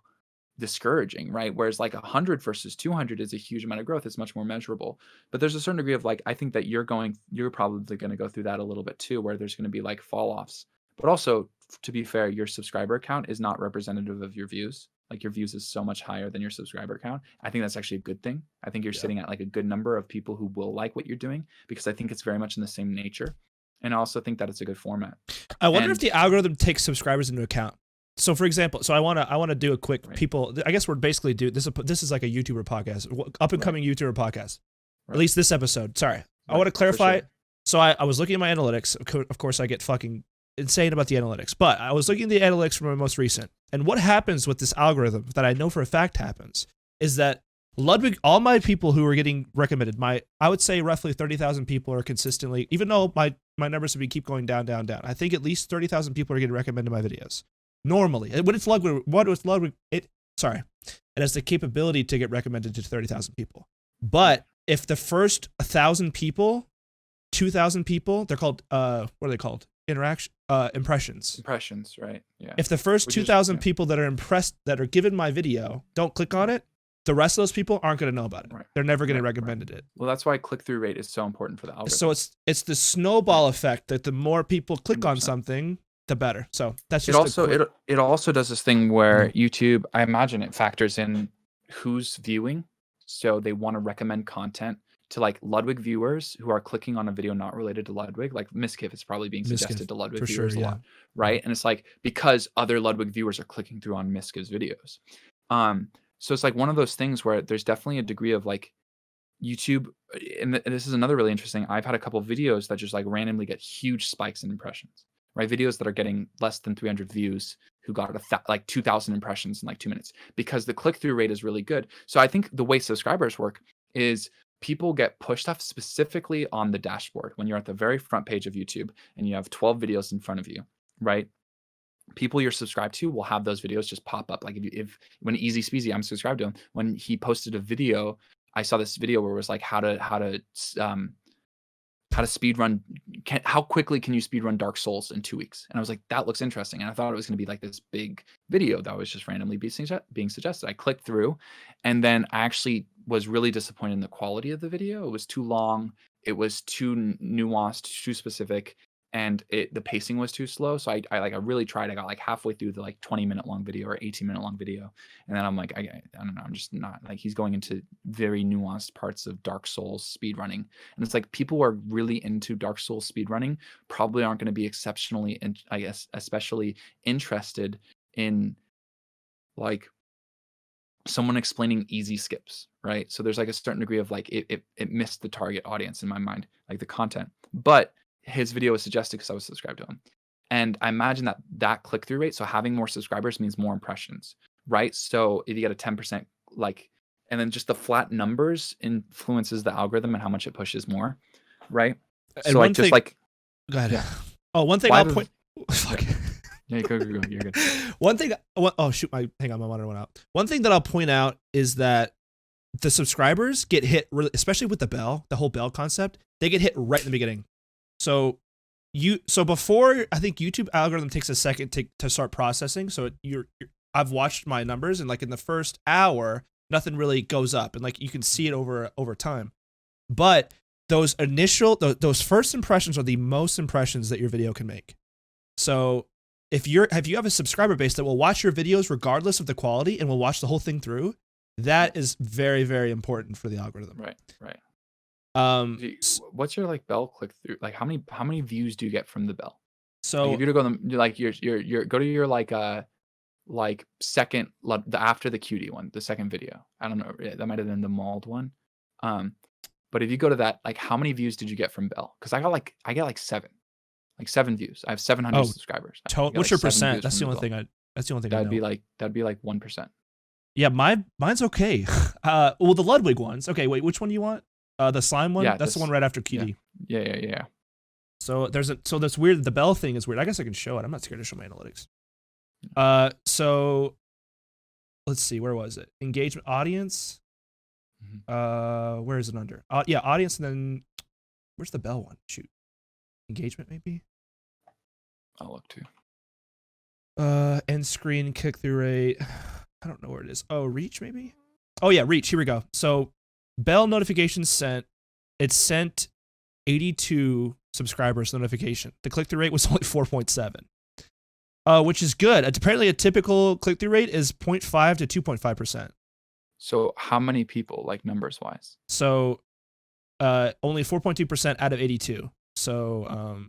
discouraging, right? Whereas like 100 versus 200 is a huge amount of growth. It's much more measurable. But there's a certain degree of like, I think that you're probably going to go through that a little bit too, where there's going to be like fall offs. But also, to be fair, your subscriber count is not representative of your views. Like your views is so much higher than your subscriber count. I think that's actually a good thing. I think you're sitting at like a good number of people who will like what you're doing because I think it's very much in the same nature. And I also think that it's a good format.
I wonder if the algorithm takes subscribers into account. So for example, so I want to do a quick people. I guess we're basically this is like a YouTuber podcast, up and coming YouTuber podcast. At least this episode. Sorry, I want to clarify. Sure. So I was looking at my analytics. Of course, I get fucking insane about the analytics, but I was looking at the analytics from my most recent. And what happens with this algorithm that I know for a fact happens is that Ludwig, all my people who are getting recommended, I would say roughly 30,000 people are consistently, even though my numbers would keep going down. I think at least 30,000 people are getting recommended my videos. Normally, when it's Ludwig, it has the capability to get recommended to 30,000 people. But if the first 1,000 people, 2,000 people, they're called what are they called? Impressions.
Impressions, right? Yeah.
If the first 2,000 people that are impressed that are given my video don't click on it, the rest of those people aren't going to know about it. Right. They're never going to recommend it.
Well, that's why click-through rate is so important for the algorithm.
So it's the snowball effect that the more people click 100%. On something, the better. So that's just
it also does this thing where YouTube, I imagine it factors in who's viewing. So they want to recommend content to like Ludwig viewers who are clicking on a video not related to Ludwig. Like Miskiff is probably being suggested to Ludwig viewers a lot, right? And it's like because other Ludwig viewers are clicking through on Miskiff's videos. So it's like one of those things where there's definitely a degree of like YouTube, and this is another really interesting. I've had a couple of videos that just like randomly get huge spikes in impressions, right? Videos that are getting less than 300 views who got like 2,000 impressions in like 2 minutes because the click-through rate is really good. So I think the way subscribers work is people get pushed off specifically on the dashboard when you're at the very front page of YouTube and you have 12 videos in front of you, right? People you're subscribed to will have those videos just pop up. Like if when Easy Speezy, I'm subscribed to him, when he posted a video, I saw this video where it was like how to speed run, how quickly can you speed run Dark Souls in 2 weeks? And I was like, that looks interesting. And I thought it was going to be like this big video that was just randomly being suggested. I clicked through, and then I actually was really disappointed in the quality of the video. It was too long. It was too nuanced, too specific. And the pacing was too slow. So I really tried. I got like halfway through the like 20-minute long video or 18-minute long video. And then I'm like, I don't know. I'm just not like, he's going into very nuanced parts of Dark Souls speedrunning. And it's like people who are really into Dark Souls speedrunning probably aren't going to be exceptionally, I guess, especially interested in like someone explaining easy skips, right? So there's like a certain degree of like, it missed the target audience in my mind, like the content. But his video was suggested because I was subscribed to him. And I imagine that click-through rate, so having more subscribers means more impressions, right? So if you get a 10% like, and then just the flat numbers influences the algorithm and how much it pushes more, right?
And
so like just like,
go ahead. Yeah. Oh, one thing I'll point. Fuck.
Yeah, go. You're good.
One thing. Oh shoot! Hang on, my monitor went out. One thing that I'll point out is that the subscribers get hit, really, especially with the whole bell concept. They get hit right in the beginning. So before, I think YouTube algorithm takes a second to start processing. So I've watched my numbers, and like in the first hour, nothing really goes up, and like you can see it over time. But those first impressions are the most impressions that your video can make. So if you have a subscriber base that will watch your videos regardless of the quality and will watch the whole thing through, that is very, very important for the algorithm.
Right. What's your like bell click through? Like how many views do you get from the bell?
So
like if you go to like your go to your like second after the cutie one, the second video. I don't know. That might have been the mauled one. But if you go to that, like, how many views did you get from Bell? Because I get like 7 views. I have 700
Oh,
subscribers. I get
what's
like
your
7
percent?
views
That's the
from
only
Bell.
thing I
That'd
know.
be like 1%.
Yeah, mine's okay. Well, the Ludwig ones. Okay, wait, which one do you want? The slime one.
Yeah,
That's the one right after QD.
Yeah.
So that's weird. The Bell thing is weird. I guess I can show it. I'm not scared to show my analytics. So let's see. Where was it? Engagement, audience. Where is it under? Yeah, audience, and then where's the Bell one? Shoot, engagement maybe.
I'll look too.
End screen, click through rate. I don't know where it is. Oh, reach maybe. Oh yeah, reach. Here we go. So Bell notifications sent. It sent 82 subscribers notification. The click through rate was only 4.7, which is good. Apparently, a typical click through rate is 0.5 to 2.5%.
So how many people, like, numbers wise?
So only 4.2% out of 82. So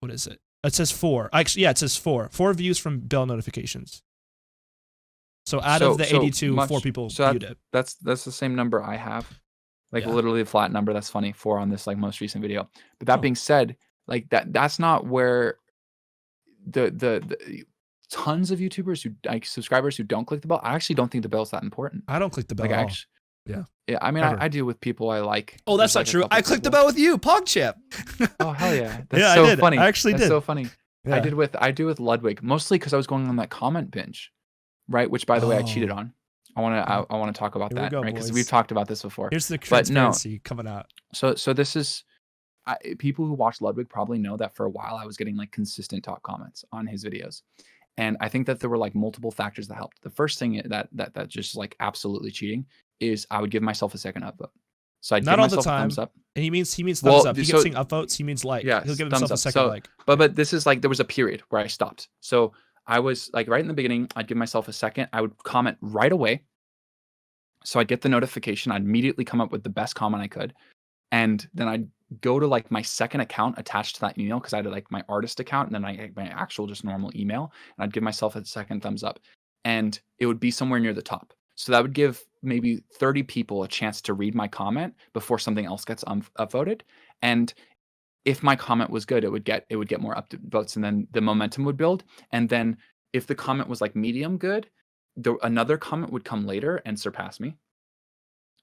what is it? It says 4. Actually, yeah, it says 4. 4 views from Bell notifications. So out of the 82, 4 people viewed it.
That's the same number I have. Like, literally a flat number. That's funny. 4 on this, like, most recent video. But that being said, like, that's not where the tons of YouTubers who, like, subscribers who don't click the bell. I actually don't think the bell's that important.
I don't click the bell
Like,
at all.
actually,
Yeah.
I mean, I do with people I like.
Oh, that's
There's,
not
like,
true. I clicked the bell with you, PogChamp.
Oh, hell yeah. That's
Yeah,
so
I did.
funny.
I actually
That's
did.
so funny.
Yeah.
I do with Ludwig, mostly because I was going on that comment binge, right? Which, by the way, I cheated on. I want to talk about
Here we
that,
go,
right? Because
boys.
we've talked about this before.
Here's the
But no.
transparency coming out.
So this is people who watch Ludwig probably know that for a while I was getting, like, consistent top comments on his videos, and I think that there were, like, multiple factors that helped. The first thing that just, like, absolutely cheating is I would give myself a second upvote. So I'd
Not
give
all the
myself a
time.
thumbs up.
And he means thumbs
Well,
up. He
so-
keeps saying upvotes. He means like.
Yeah,
He'll give
thumbs
himself a
up.
second
So-
like.
But this is, like, there was a period where I stopped. So I was, like, right in the beginning, I'd give myself a second. I would comment right away. So I'd get the notification. I'd immediately come up with the best comment I could. And then I'd go to, like, my second account attached to that email, because I had, like, my artist account and then I had my actual just normal email. And I'd give myself a second thumbs up. And it would be somewhere near the top. So that would give maybe 30 people a chance to read my comment before something else gets upvoted. And if my comment was good, it would get more upvotes, and then the momentum would build. And then if the comment was, like, medium good, another comment would come later and surpass me.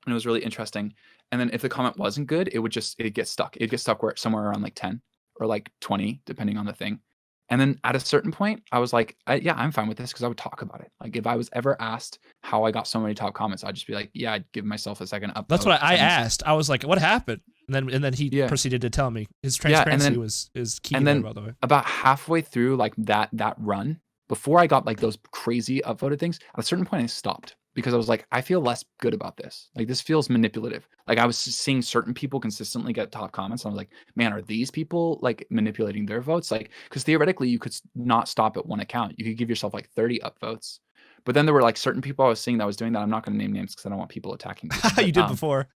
And it was really interesting. And then if the comment wasn't good, it'd get stuck. It'd get stuck somewhere around, like, 10 or, like, 20, depending on the thing. And then at a certain point, I was like, I'm fine with this, because I would talk about it. Like, if I was ever asked how I got so many top comments, I'd just be like, yeah, I'd give myself a second upvote.
That's what I asked. I was like, what happened? And then he proceeded to tell me. His transparency is key.
And then
by the way.
about halfway through, like, that run, before I got, like, those crazy upvoted things, at a certain point I stopped, because I was like, I feel less good about this. Like, this feels manipulative. Like, I was seeing certain people consistently get top comments. And I was like, man, are these people, like, manipulating their votes? Like, because theoretically you could not stop at one account. You could give yourself, like, 30 upvotes. But then there were, like, certain people I was seeing that was doing that. I'm not going to name names because I don't want people attacking me.
You did before.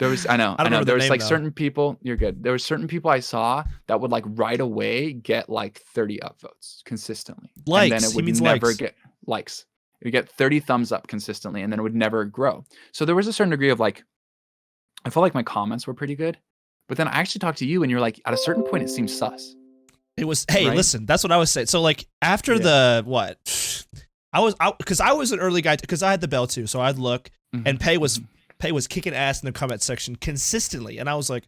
There was, I know. There was, like, certain people, you're good. There were certain people I saw that would, like, right away get, like, 30 upvotes consistently.
Likes.
And then it would never get likes. It would get 30 thumbs up consistently, and then it would never grow. So there was a certain degree of, like, I felt like my comments were pretty good. But then I actually talked to you, and you're like, at a certain point, it seems sus.
It was, hey, right? Listen, that's what I was saying. So, like, after because I was an early guy, because I had the bell too. So I'd look, and Pey was kicking ass in the comment section consistently. And I was like,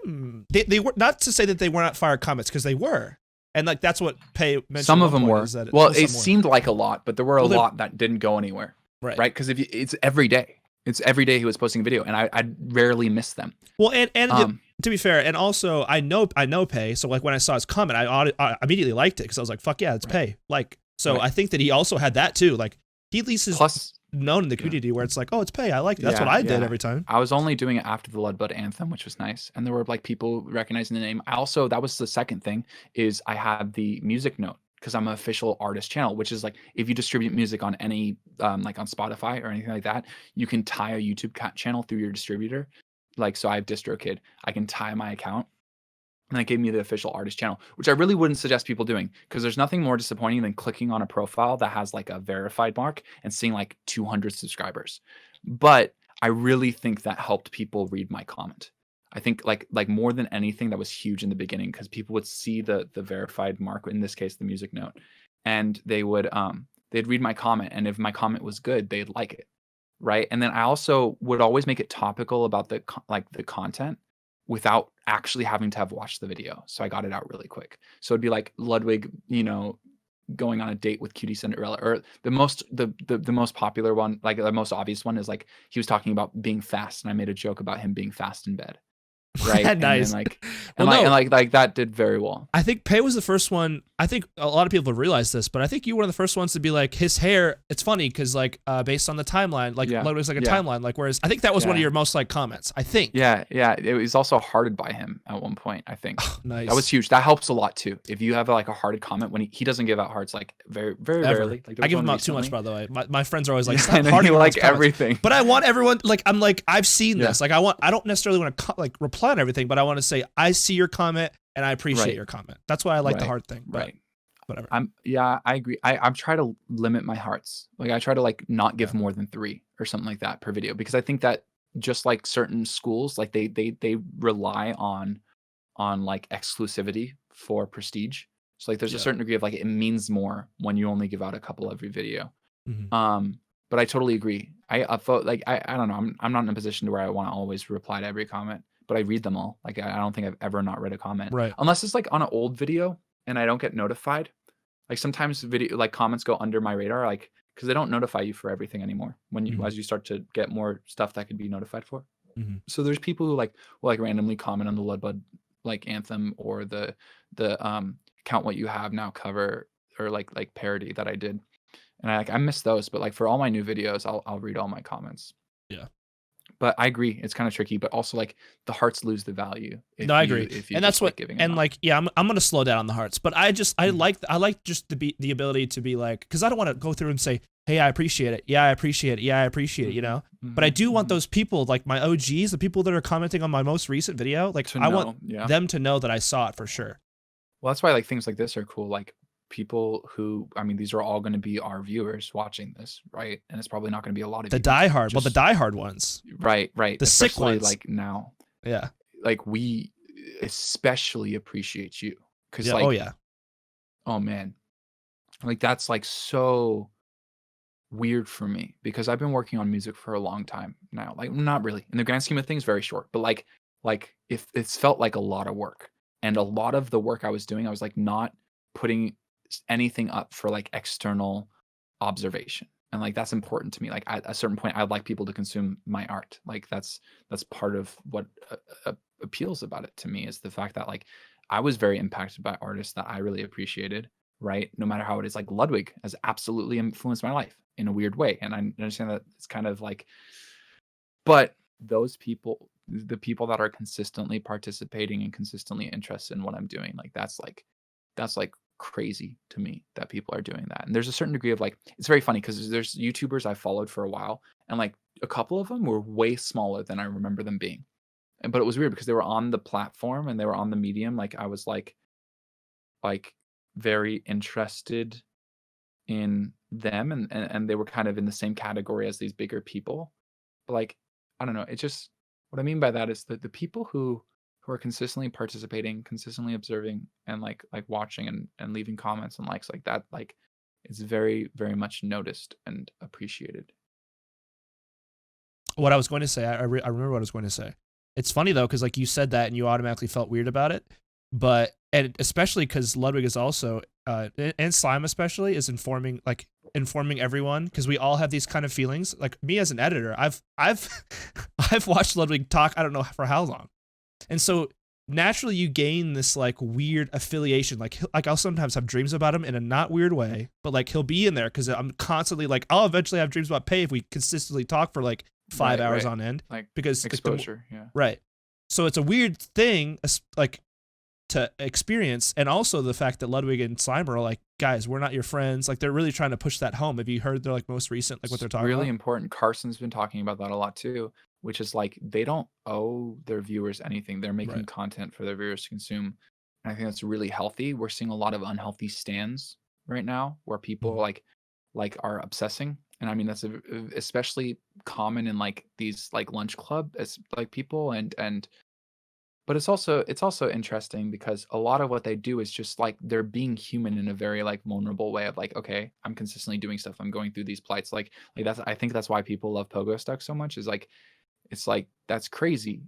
They were, not to say that they were not fire comments, because they were. And, like, that's what Pey mentioned.
Some of them were. Well, it seemed like a lot, but there were a lot that didn't go anywhere. Right. Because it's every day. It's every day he was posting a video, and I rarely miss them.
Well, and to be fair, and also I know Pey, so, like, when I saw his comment, I immediately liked it, because I was like, fuck yeah, it's Pey. Like, so I think that he also had that too. Like, he at least is known in the community where it's like, oh, it's Pey. I like it. That's what I did every time.
I was only doing it after the Ludbud anthem, which was nice, and there were, like, people recognizing the name. That was the second thing, is I had the music note, because I'm an official artist channel, which is, like, if you distribute music on any, like, on Spotify or anything like that, you can tie a YouTube channel through your distributor. Like, so I have DistroKid. I can tie my account, and that gave me the official artist channel, which I really wouldn't suggest people doing, because there's nothing more disappointing than clicking on a profile that has, like, a verified mark and seeing, like, 200 subscribers. But I really think that helped people read my comment. I think like more than anything, that was huge in the beginning because people would see the verified mark, in this case the music note, and they'd read my comment, and if my comment was good, they'd like it, right? And then I also would always make it topical about the content without actually having to have watched the video. So I got it out really quick. So it'd be like Ludwig, going on a date with Cutie Cinderella, or the most popular one, like the most obvious one is like he was talking about being fast, and I made a joke about him being fast in bed. Right.
Nice.
And then
Well, no.
and like that did very well.
I think Pey was the first one. I think a lot of people have realized this, but I think you were one of the first ones to be like, his hair, it's funny because like based on the timeline, like Ludwig's like a timeline, like, whereas I think that was one of your most like comments, I think.
Yeah. It was also hearted by him at one point, I think.
Oh, nice.
That was huge. That helps a lot too. If you have like a hearted comment, when he doesn't give out hearts like very, very rarely. Like,
I give him out too much, by the way. My friends are always like,
stop hearting like everything.
But I want everyone, like, I'm like, I've seen this. Like, I don't necessarily want to like reply on everything, but I want to say, I see your comment and I appreciate your comment. That's why I like the heart thing. But whatever.
I agree. I'm trying to limit my hearts. Like I try to like not give more than 3 or something like that per video, because I think that just like certain schools, like they rely on like exclusivity for prestige. So like there's a certain degree of like it means more when you only give out a couple every video. But I totally agree. I felt like I don't know. I'm not in a position to where I want to always reply to every comment, but I read them all. Like I don't think I've ever not read a comment.
Right.
Unless it's like on an old video and I don't get notified. Like sometimes video like comments go under my radar, like because they don't notify you for everything anymore when you as you start to get more stuff that could be notified for. So there's people who like will like randomly comment on the Ludbud like anthem or the Count What You Have Now cover or like parody that I did. And I miss those, but like for all my new videos, I'll read all my comments.
Yeah.
But I agree, it's kind of tricky, but also like the hearts lose the value.
No, I agree, and that's what. And like, I'm gonna slow down on the hearts, but I like just the ability to be like, because I don't want to go through and say, hey, I appreciate it. Yeah, I appreciate it. Yeah, I appreciate it. You know, but I do want those people, like my OGs, the people that are commenting on my most recent video, like I want them to know that I saw it for sure.
Well, that's why like things like this are cool. Like people who, I mean, these are all going to be our viewers watching this, right? And it's probably not going to be a lot of
the diehard, the diehard ones,
right?
The sick ones,
like now,
yeah.
Like we especially appreciate you because, oh man, like that's like so weird for me because I've been working on music for a long time now. Like not really in the grand scheme of things, very short, but like if it's felt like a lot of work, and a lot of the work I was doing, I was like not putting anything up for like external observation, and like that's important to me. Like at a certain point I'd like people to consume my art. Like that's part of what appeals about it to me, is the fact that like I was very impacted by artists that I really appreciated, right? No matter how it is. Like Ludwig has absolutely influenced my life in a weird way, and I understand that it's kind of like, but those people, the people that are consistently participating and consistently interested in what I'm doing, like that's crazy to me that people are doing that. And there's a certain degree of like, it's very funny because there's YouTubers I've followed for a while, and like a couple of them were way smaller than I remember them being. But it was weird because they were on the platform and they were on the medium. Like I was like very interested in them, and they were kind of in the same category as these bigger people. But like, I don't know. It just, what I mean by that is that the people who are consistently participating, consistently observing, and like watching and leaving comments and likes like that, like it's very, very much noticed and appreciated.
What I was going to say, I remember what I was going to say. It's funny though, because like you said that and you automatically felt weird about it, but and especially because Ludwig is also and Slime especially is informing everyone, because we all have these kind of feelings. Like me as an editor, I've watched Ludwig talk, I don't know for how long. And so naturally you gain this like weird affiliation. Like I'll sometimes have dreams about him in a not weird way, but like he'll be in there because I'm constantly like, I'll eventually have dreams about Pey if we consistently talk for like 5 hours on end.
Like
because
exposure,
right. So it's a weird thing like to experience, and also the fact that Ludwig and Slime are like, guys, we're not your friends. Like they're really trying to push that home. Have you heard their like most recent, like what they're talking about?
Really important. Carson's been talking about that a lot too, which is like they don't owe their viewers anything. They're making content for their viewers to consume. And I think that's really healthy. We're seeing a lot of unhealthy stands right now where people like are obsessing And I mean that's especially common in like these like lunch club as like people and but it's also interesting because a lot of what they do is just like they're being human in a very like vulnerable way of like, okay, I'm consistently doing stuff. I'm going through these plights. Like that's I think that's why people love Pogo Stuck so much is like it's like that's crazy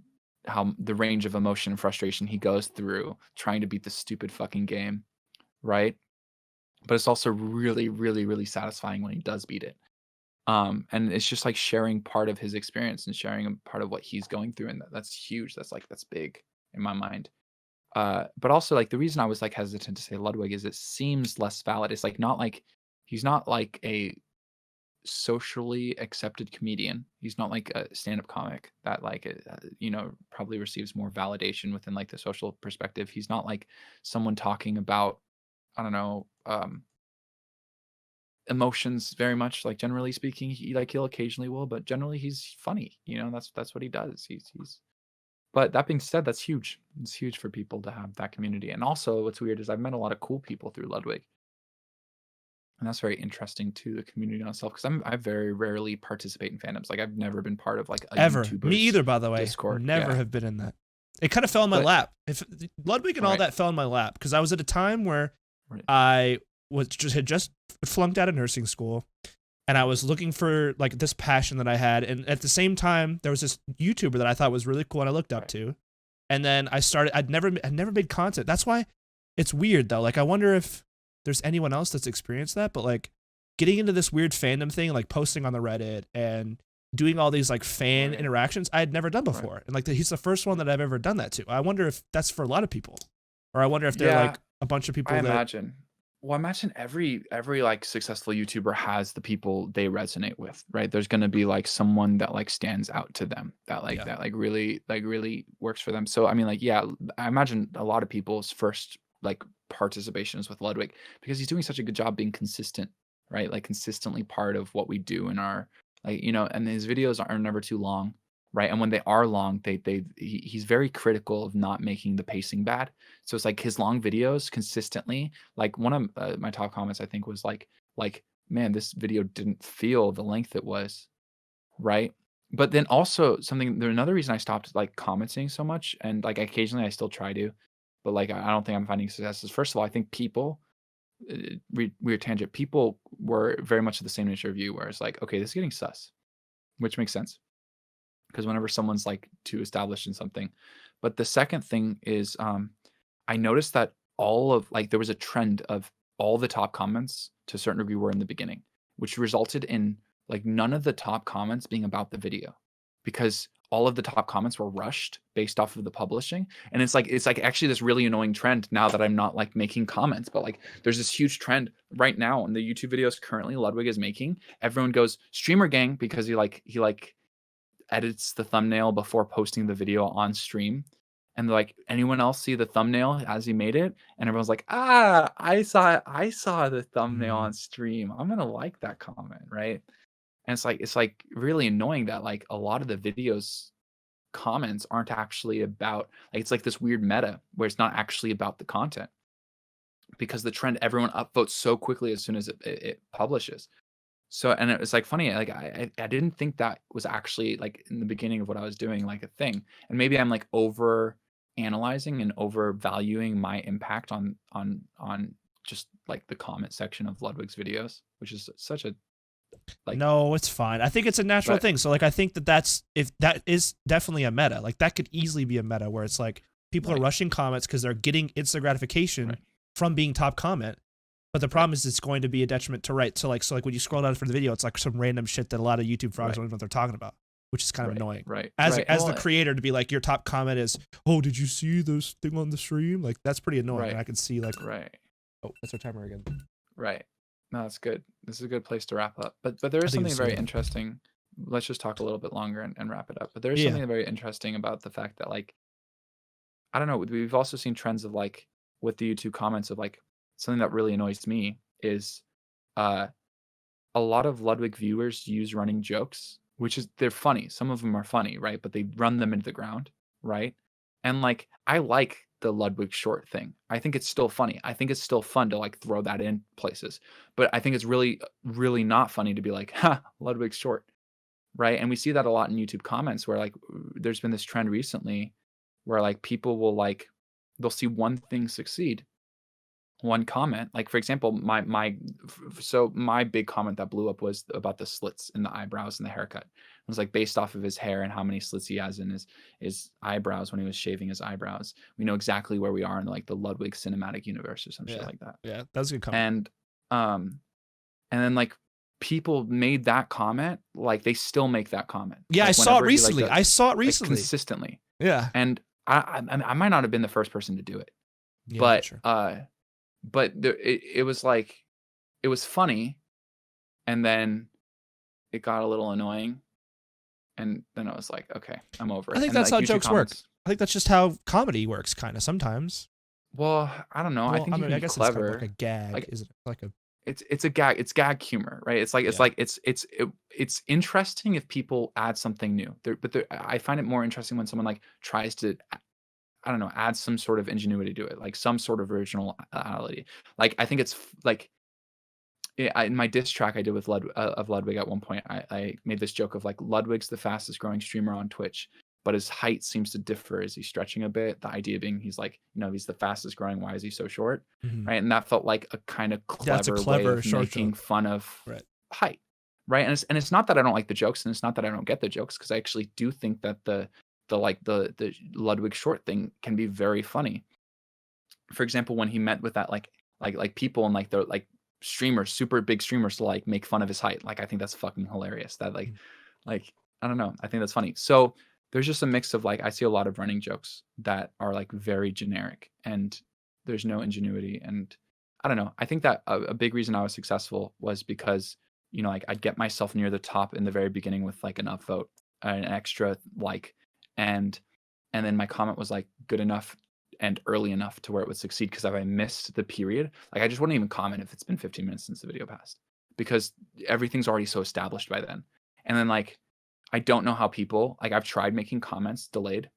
how the range of emotion and frustration he goes through trying to beat this stupid fucking game, right? But it's also really, really, really satisfying when he does beat it. And it's just like sharing part of his experience and sharing a part of what he's going through, and that's huge. That's big in my mind. But also like the reason I was like hesitant to say Ludwig is it seems less valid. It's like not like he's not like a socially accepted comedian. He's not like a stand-up comic that like probably receives more validation within like the social perspective. He's not like someone talking about I don't know emotions very much like generally speaking he'll occasionally will but generally he's funny, that's what he does. He's But that being said, that's huge. It's huge for people to have that community. And also what's weird is I've met a lot of cool people through Ludwig. And that's very interesting to the community on itself because I very rarely participate in fandoms. Like I've never been part of like a
Ever. Me
YouTuber's
either, by the way.
Discord.
Never
Yeah.
have been in that. It kind of fell in my
But
lap. If Ludwig and all
right,
that fell in my lap because I was at a time where
right,
I had just flunked out of nursing school, and I was looking for like this passion that I had, and at the same time there was this YouTuber that I thought was really cool and I looked up
right.
to, and then I'd never made content. That's why it's weird though. Like I wonder if there's anyone else that's experienced that, but like getting into this weird fandom thing, like posting on the Reddit and doing all these like fan
Right,
interactions I had never done
right.
before. And like he's the first one that I've ever done that to. I wonder if that's for a lot of people. Or I wonder if they're
Yeah,
like a bunch of people
I
that
imagine. Well, I imagine every like successful YouTuber has the people they resonate with, right? There's gonna be like someone that like stands out to them
yeah.
that really works for them. So I mean, like, yeah, I imagine a lot of people's first like participations with Ludwig because he's doing such a good job being consistent, right? Like consistently part of what we do in our and his videos are never too long, right? And when they are long, he's very critical of not making the pacing bad. So it's like his long videos consistently. Like one of my top comments, I think, was like, man, this video didn't feel the length it was, right? But then also another reason I stopped like commenting so much, and like occasionally I still try to, but like I don't think I'm finding success. Is first of all, I think people, weird tangent, people were very much the same nature of you, where it's like, okay, this is getting sus, which makes sense because whenever someone's like too established in something. But the second thing is I noticed that all of like there was a trend of all the top comments to a certain degree were in the beginning, which resulted in like none of the top comments being about the video because all of the top comments were rushed based off of the publishing. And it's like actually this really annoying trend now that I'm not like making comments, but like there's this huge trend right now in the YouTube videos currently Ludwig is making. Everyone goes streamer gang because he edits the thumbnail before posting the video on stream. And they're like, anyone else see the thumbnail as he made it? And everyone's like, I saw the thumbnail
Mm.
on stream. I'm gonna like that comment, right? And it's like really annoying that like a lot of the videos comments aren't actually about like it's like this weird meta where it's not actually about the content because the trend everyone upvotes so quickly as soon as it publishes. So and it was like funny, like I didn't think that was actually like in the beginning of what I was doing like a thing. And maybe I'm like over analyzing and overvaluing my impact on just like the comment section of Ludwig's videos, which is such a like
No, it's fine. I think it's a natural
but
thing. So like I think if that is definitely a meta. Like that could easily be a meta where it's like people are
right,
rushing comments because they're getting instant gratification
right,
from being top comment. But the
right,
problem is it's going to be a detriment to right. So like when you scroll down for the video, it's like some random shit that a lot of YouTube frogs
right,
don't even know what they're talking about, which is kind of
right,
annoying.
right,
As
right.
as the
Well,
creator to be like your top comment is, oh, did you see this thing on the stream? Like that's pretty annoying. And
right,
I can see like,
right,
oh, that's our timer again.
right. No, that's good. This is a good place to wrap up. But there
I
is
think
something
it's
very
soda.
interesting. Let's just talk a little bit longer and wrap it up. But there is
Yeah.
something very interesting about the fact that like I don't know. We've also seen trends of like with the YouTube comments of like something that really annoys me is uh a lot of Ludwig viewers use running jokes, which is they're funny. Some of them are funny, right? But they run them into the ground, right? And like I like the Ludwig short thing. I think it's still funny. I think it's still fun to like throw that in places. But I think it's really, really not funny to be like, ha, Ludwig short. Right. And we see that a lot in YouTube comments where like there's been this trend recently where like people will like they'll see one thing succeed, one comment. Like for example, my big comment that blew up was about the slits in the eyebrows and the haircut. It was like based off of his hair and how many slits he has in his eyebrows when he was shaving his eyebrows. We know exactly where we are in like the Ludwig cinematic universe or some shit like that.
Yeah, that's a good comment.
And then like people made that comment, like they still make that comment.
Yeah,
like,
I saw it
whenever he, like,
recently.
does-
I saw it
like,
recently.
consistently.
Yeah.
And I might not have been the first person to do it,
Yeah,
but
sure.
it was like it was funny, and then it got a little annoying, and then I was like, okay, I'm over it.
I think
And,
that's
like,
how
YouTube
jokes work.
comments-
I think that's just how comedy works, kind of sometimes.
Well, I don't know. I think you can
I
be
guess
clever.
it's kind of like a gag,
Like-
isn't it? Like a
It's a gag. It's gag humor, right? It's like it's interesting if people add something new. I find it more interesting when someone like tries to, I don't know, add some sort of ingenuity to it, like some sort of originality. Like I think it's like in my diss track I did with Ludwig at one point, I made this joke of like Ludwig's the fastest growing streamer on Twitch, but his height seems to differ as he's stretching a bit. The idea being he's like, he's the fastest growing. Why is he so short?
Mhm.
Right. And that felt like a kind of
That's a
way
clever
of
short
making
joke.
fun of
Right.
height. Right. And it's not that I don't like the jokes, and it's not that I don't get the jokes, because I actually do think that the Ludwig short thing can be very funny. For example, when he met with that like people and like the like streamers, super big streamers, to like make fun of his height. Like I think that's fucking hilarious. That like I don't know. I think that's funny. So there's just a mix of like I see a lot of running jokes that are like very generic and there's no ingenuity. And I don't know. I think that a big reason I was successful was because like I'd get myself near the top in the very beginning with like an upvote, an extra like, and then my comment was like good enough and early enough to where it would succeed, because if I missed the period, like I just wouldn't even comment if it's been 15 minutes since the video passed, because everything's already so established by then. And then like I don't know how people, like I've tried making comments delayed.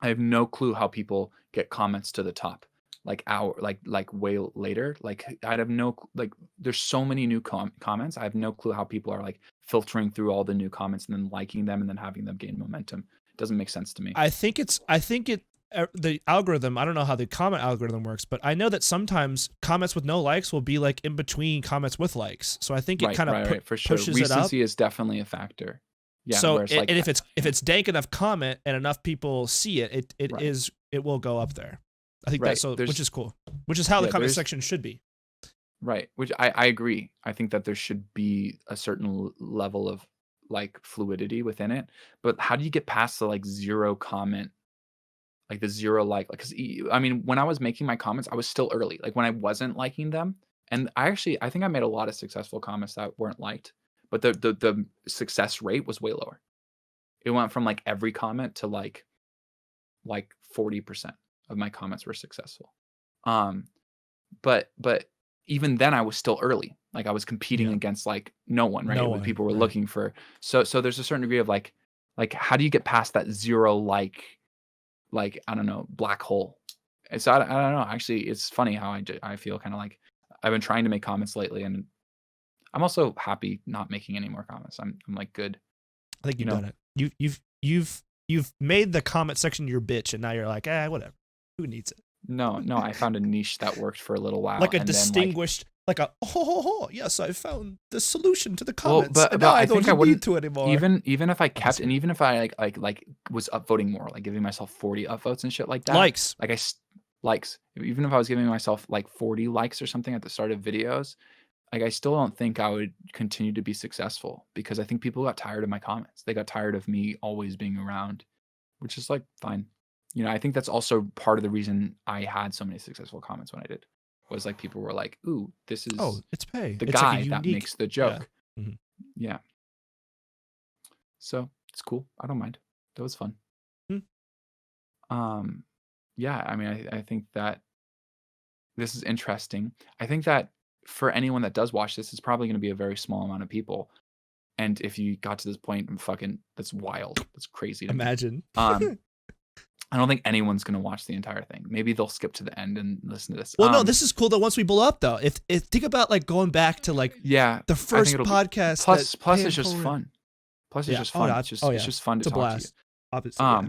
I have no clue how people get comments to the top like way later. Like I have no like there's so many new comments. I have no clue how people are like filtering through all the new comments and then liking them and then having them gain momentum. It doesn't make sense to me.
I think the algorithm, I don't know how the comment algorithm works, but I know that sometimes comments with no likes will be like in between comments with likes. So I think it kind of
for sure.
pushes it up.
Recency is definitely a factor. Yeah.
So
like,
and if it's dank enough comment and enough people see it,
Right.
it will go up there. I think
Right.
that's which is cool. Which is how the comment
there's-
section should be.
Right. Which I agree. I think that there should be a certain level of like fluidity within it. But how do you get past the like zero comment, like the zero like, because I mean, when I was making my comments, I was still early. Like when I wasn't liking them, and I think I made a lot of successful comments that weren't liked, but the success rate was way lower. It went from like every comment to like 40% of my comments were successful. But even then I was still early. Like I was competing against like no one, right?
No one,
People were
right.
looking for, so there's a certain degree of like how do you get past that zero like I don't know, black hole? And so I don't know. Actually, it's funny how I feel kind of like I've been trying to make comments lately, and I'm also happy not making any more comments. I'm like good.
I think you've done it. You've made the comment section your bitch, and now you're like, whatever. Who needs it?
No, I found a niche that worked for a little while.
Like a
and
distinguished, yes, I found the solution to the
Well,
comments.
but
and now
I
don't
think I wouldn't
need to anymore.
even if I kept, and even if I like was upvoting more, like giving myself 40 upvotes and shit like that.
Likes.
Like likes. Even if I was giving myself like 40 likes or something at the start of videos, like I still don't think I would continue to be successful, because I think people got tired of my comments. They got tired of me always being around, which is like fine. I think that's also part of the reason I had so many successful comments when I did, was like people were like, ooh, this is
it's Pey.
the
It's
guy
like a
that
unique,
makes the joke.
Yeah. Mhm.
Yeah. So it's cool. I don't mind. That was fun. Yeah, I mean, I think that this is interesting. I think that for anyone that does watch this, it's probably going to be a very small amount of people. And if you got to this point, that's wild. That's crazy to me.
Imagine.
I don't think anyone's gonna watch the entire thing. Maybe they'll skip to the end and listen to this.
Well, no, this is cool though. Once we blow up though, if think about like going back to like
yeah,
the
I think
first
it'll be
podcast.
plus
Pey
it's
and
just
Kole-
fun. Plus it's
Yeah.
just
Oh,
fun.
no,
It's just
oh, yeah.
it's just fun
It's
to
a
talk to you.
blast. Obviously, yeah.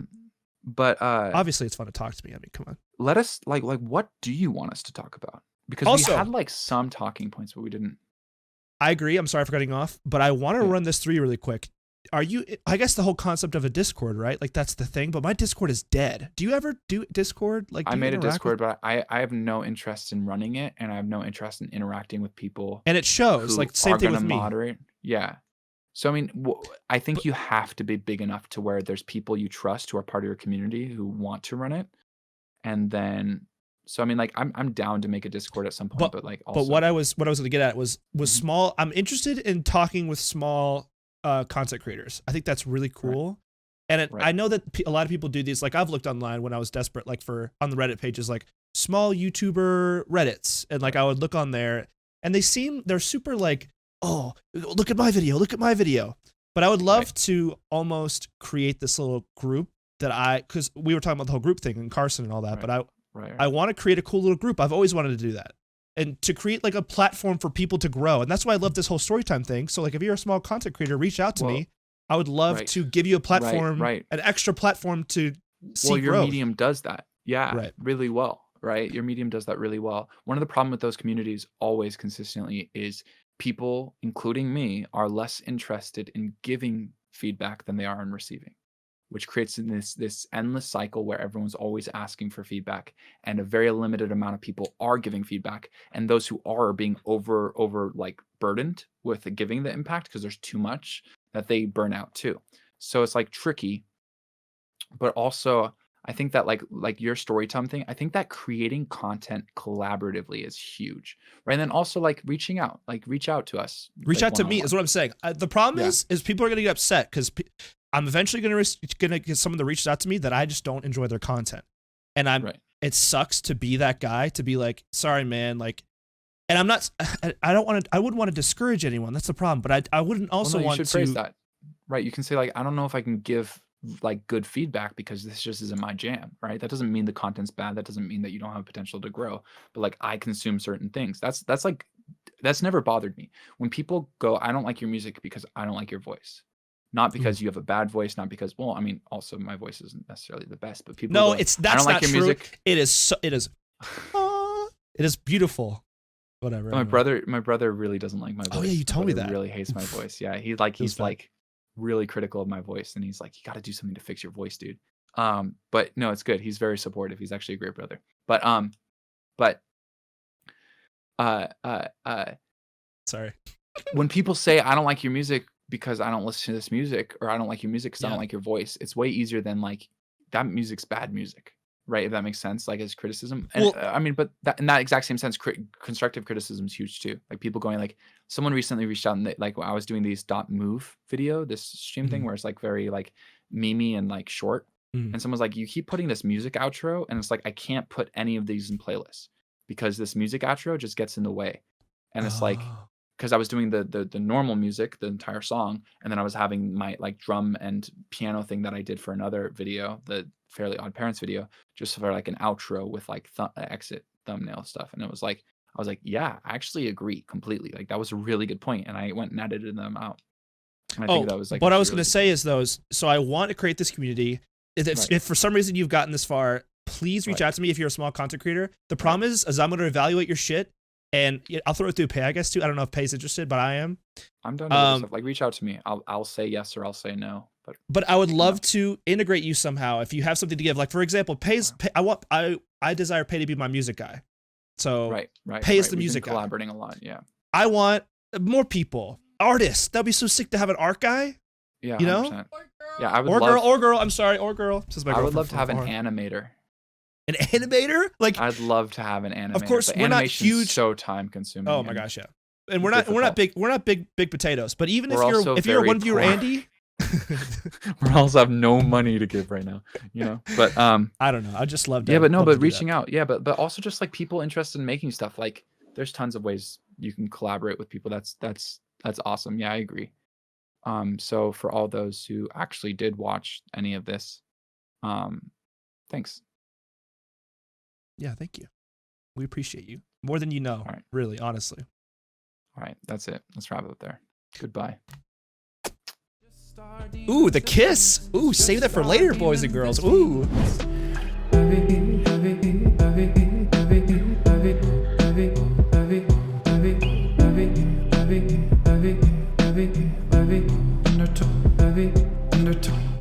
But
Obviously, it's fun to talk to me. I mean, come on.
let us like what do you want us to talk about? Because
Also-
we had like some talking points, but we didn't.
I agree. I'm sorry for cutting off, but I want to
Yeah.
run this through you really quick. Are you? I guess the whole concept of a Discord, right? Like that's the thing. But my Discord is dead. Do you ever do Discord? Like, do
I
you
made a
interact
Discord,
with-
but I have no interest in running it, and I have no interest in interacting with people
and it shows.
who
Like same
are
thing
gonna
with me.
moderate. Yeah. So I mean, I think you have to be big enough to where there's people you trust who are part of your community who want to run it, and then. So I mean, like I'm down to make a Discord at some point, but like also.
But what I was going to get at was
Mhm.
small. I'm interested in talking with small content creators. I think that's really cool. And
Right.
I know that a lot of people do these. Like I've looked online when I was desperate, like on the Reddit pages, like small YouTuber Reddits, and like I would look on there, and they're super like, oh, look at my video, look at my video. But I would love
Right.
to almost create this little group because we were talking about the whole group thing and Carson and all that.
Right.
But
Right.
I want to create a cool little group. I've always wanted to do that. And to create like a platform for people to grow. And that's why I love this whole Storytime thing. So like if you're a small content creator, reach out to me. I would love
Right.
to give you a platform,
Right.
an extra platform to see
Well, your
growth.
medium does that. Yeah,
Right.
really well, right? Your medium does that really well. One of the problem with those communities always consistently is people, including me, are less interested in giving feedback than they are in receiving, which creates this endless cycle where everyone's always asking for feedback, and a very limited amount of people are giving feedback, and those who are being over like burdened with giving the impact because there's too much that they burn out too. So it's like tricky, but also I think that like your Storytime thing, I think that creating content collaboratively is huge, right? And then also like reach out to us.
Reach
like,
out to me is what I'm saying. The problem
Yeah.
is people are going to get upset because I'm eventually going to get someone that reaches out to me that I just don't enjoy their content. And
Right.
it sucks to be that guy, to be like, sorry, man. Like, and I'm not, I wouldn't want to discourage anyone. That's the problem. But I wouldn't
Well,
also
no, you
want
should
to.
phrase that, right? You can say like, I don't know if I can give like good feedback because this just isn't my jam, right? That doesn't mean the content's bad. That doesn't mean that you don't have potential to grow. But like I consume certain things. That's never bothered me. When people go, I don't like your music because I don't like your voice. Not because you have a bad voice, not because, well, I mean, also my voice isn't necessarily the best, but people
No,
go,
that's
I don't
not
like your
true.
music.
It is it is beautiful. Whatever.
My
anyway.
brother really doesn't like my voice.
Oh, yeah, you
My
told me
brother
that.
really hates my voice. Yeah, he's
bad.
like really critical of my voice, and he's like, you got to do something to fix your voice, dude. But no, it's good. He's very supportive. He's actually a great brother. But
Sorry.
when people say I don't like your music because I don't listen to this music, or I don't like your music because I
Yeah.
don't like your voice, it's way easier than like that music's bad music, right? If that makes sense, like as criticism. And
Well-
I mean, but that in that exact same sense, constructive criticism is huge too. Like people going like, someone recently reached out and like when I was doing these .move video, this stream thing
Mhm.
where it's like very like memey and like short.
Mhm.
And someone's like, you keep putting this music outro, and it's like I can't put any of these in playlists because this music outro just gets in the way. And it's like,
Oh.
because I was doing the normal music, the entire song, and then I was having my like drum and piano thing that I did for another video, the Fairly Odd Parents video, just for like an outro with like exit thumbnail stuff. And it was like, I was like, yeah, I actually agree completely. Like that was a really good point, and I went and edited them out. And I think that was like
what I was
actually
going to say is those. So I want to create this community. If for some reason you've gotten this far, please reach
Right.
out to me if you're a small content creator. The problem is I'm going to evaluate your shit, and I'll throw it through Pey, I guess, too. I don't know if Pey's interested, but I am.
I'm done with this stuff. Like reach out to me. I'll say yes or I'll say no.
But I would love to integrate you somehow if you have something to give. Like for example, Pey, I desire Pey to be my music guy. So
right.
Pey is the
We've been
music guy.
collaborating a lot. Yeah.
I want more people, artists. That'd be so sick to have an art guy.
Yeah.
You know?
100%. Yeah, I would
Or
love.
girl. I'm sorry, or girl. Says my
I would
girlfriend
love to
from
have an
afar.
animator.
An animator. Like
I'd love to have an animator.
course,
but
we're not
animation's
huge-
so time consuming.
oh my
and
gosh, yeah. And we're not big potatoes. But even
We're
if
also
you're
very
one viewer
poor.
Andy,
we also have no money to give right now, you know. But
I don't know. I just love that.
yeah, but no, but reaching out, yeah, but also just like people interested in making stuff. Like there's tons of ways you can collaborate with people. That's awesome. Yeah, I agree. So for all those who actually did watch any of this, Thanks.
Yeah, thank you. We appreciate you more than you know.
All right.
Really, honestly.
All right, that's it. Let's wrap it up there. Goodbye.
Ooh, the kiss. Ooh, save that for later, boys and girls. Ooh.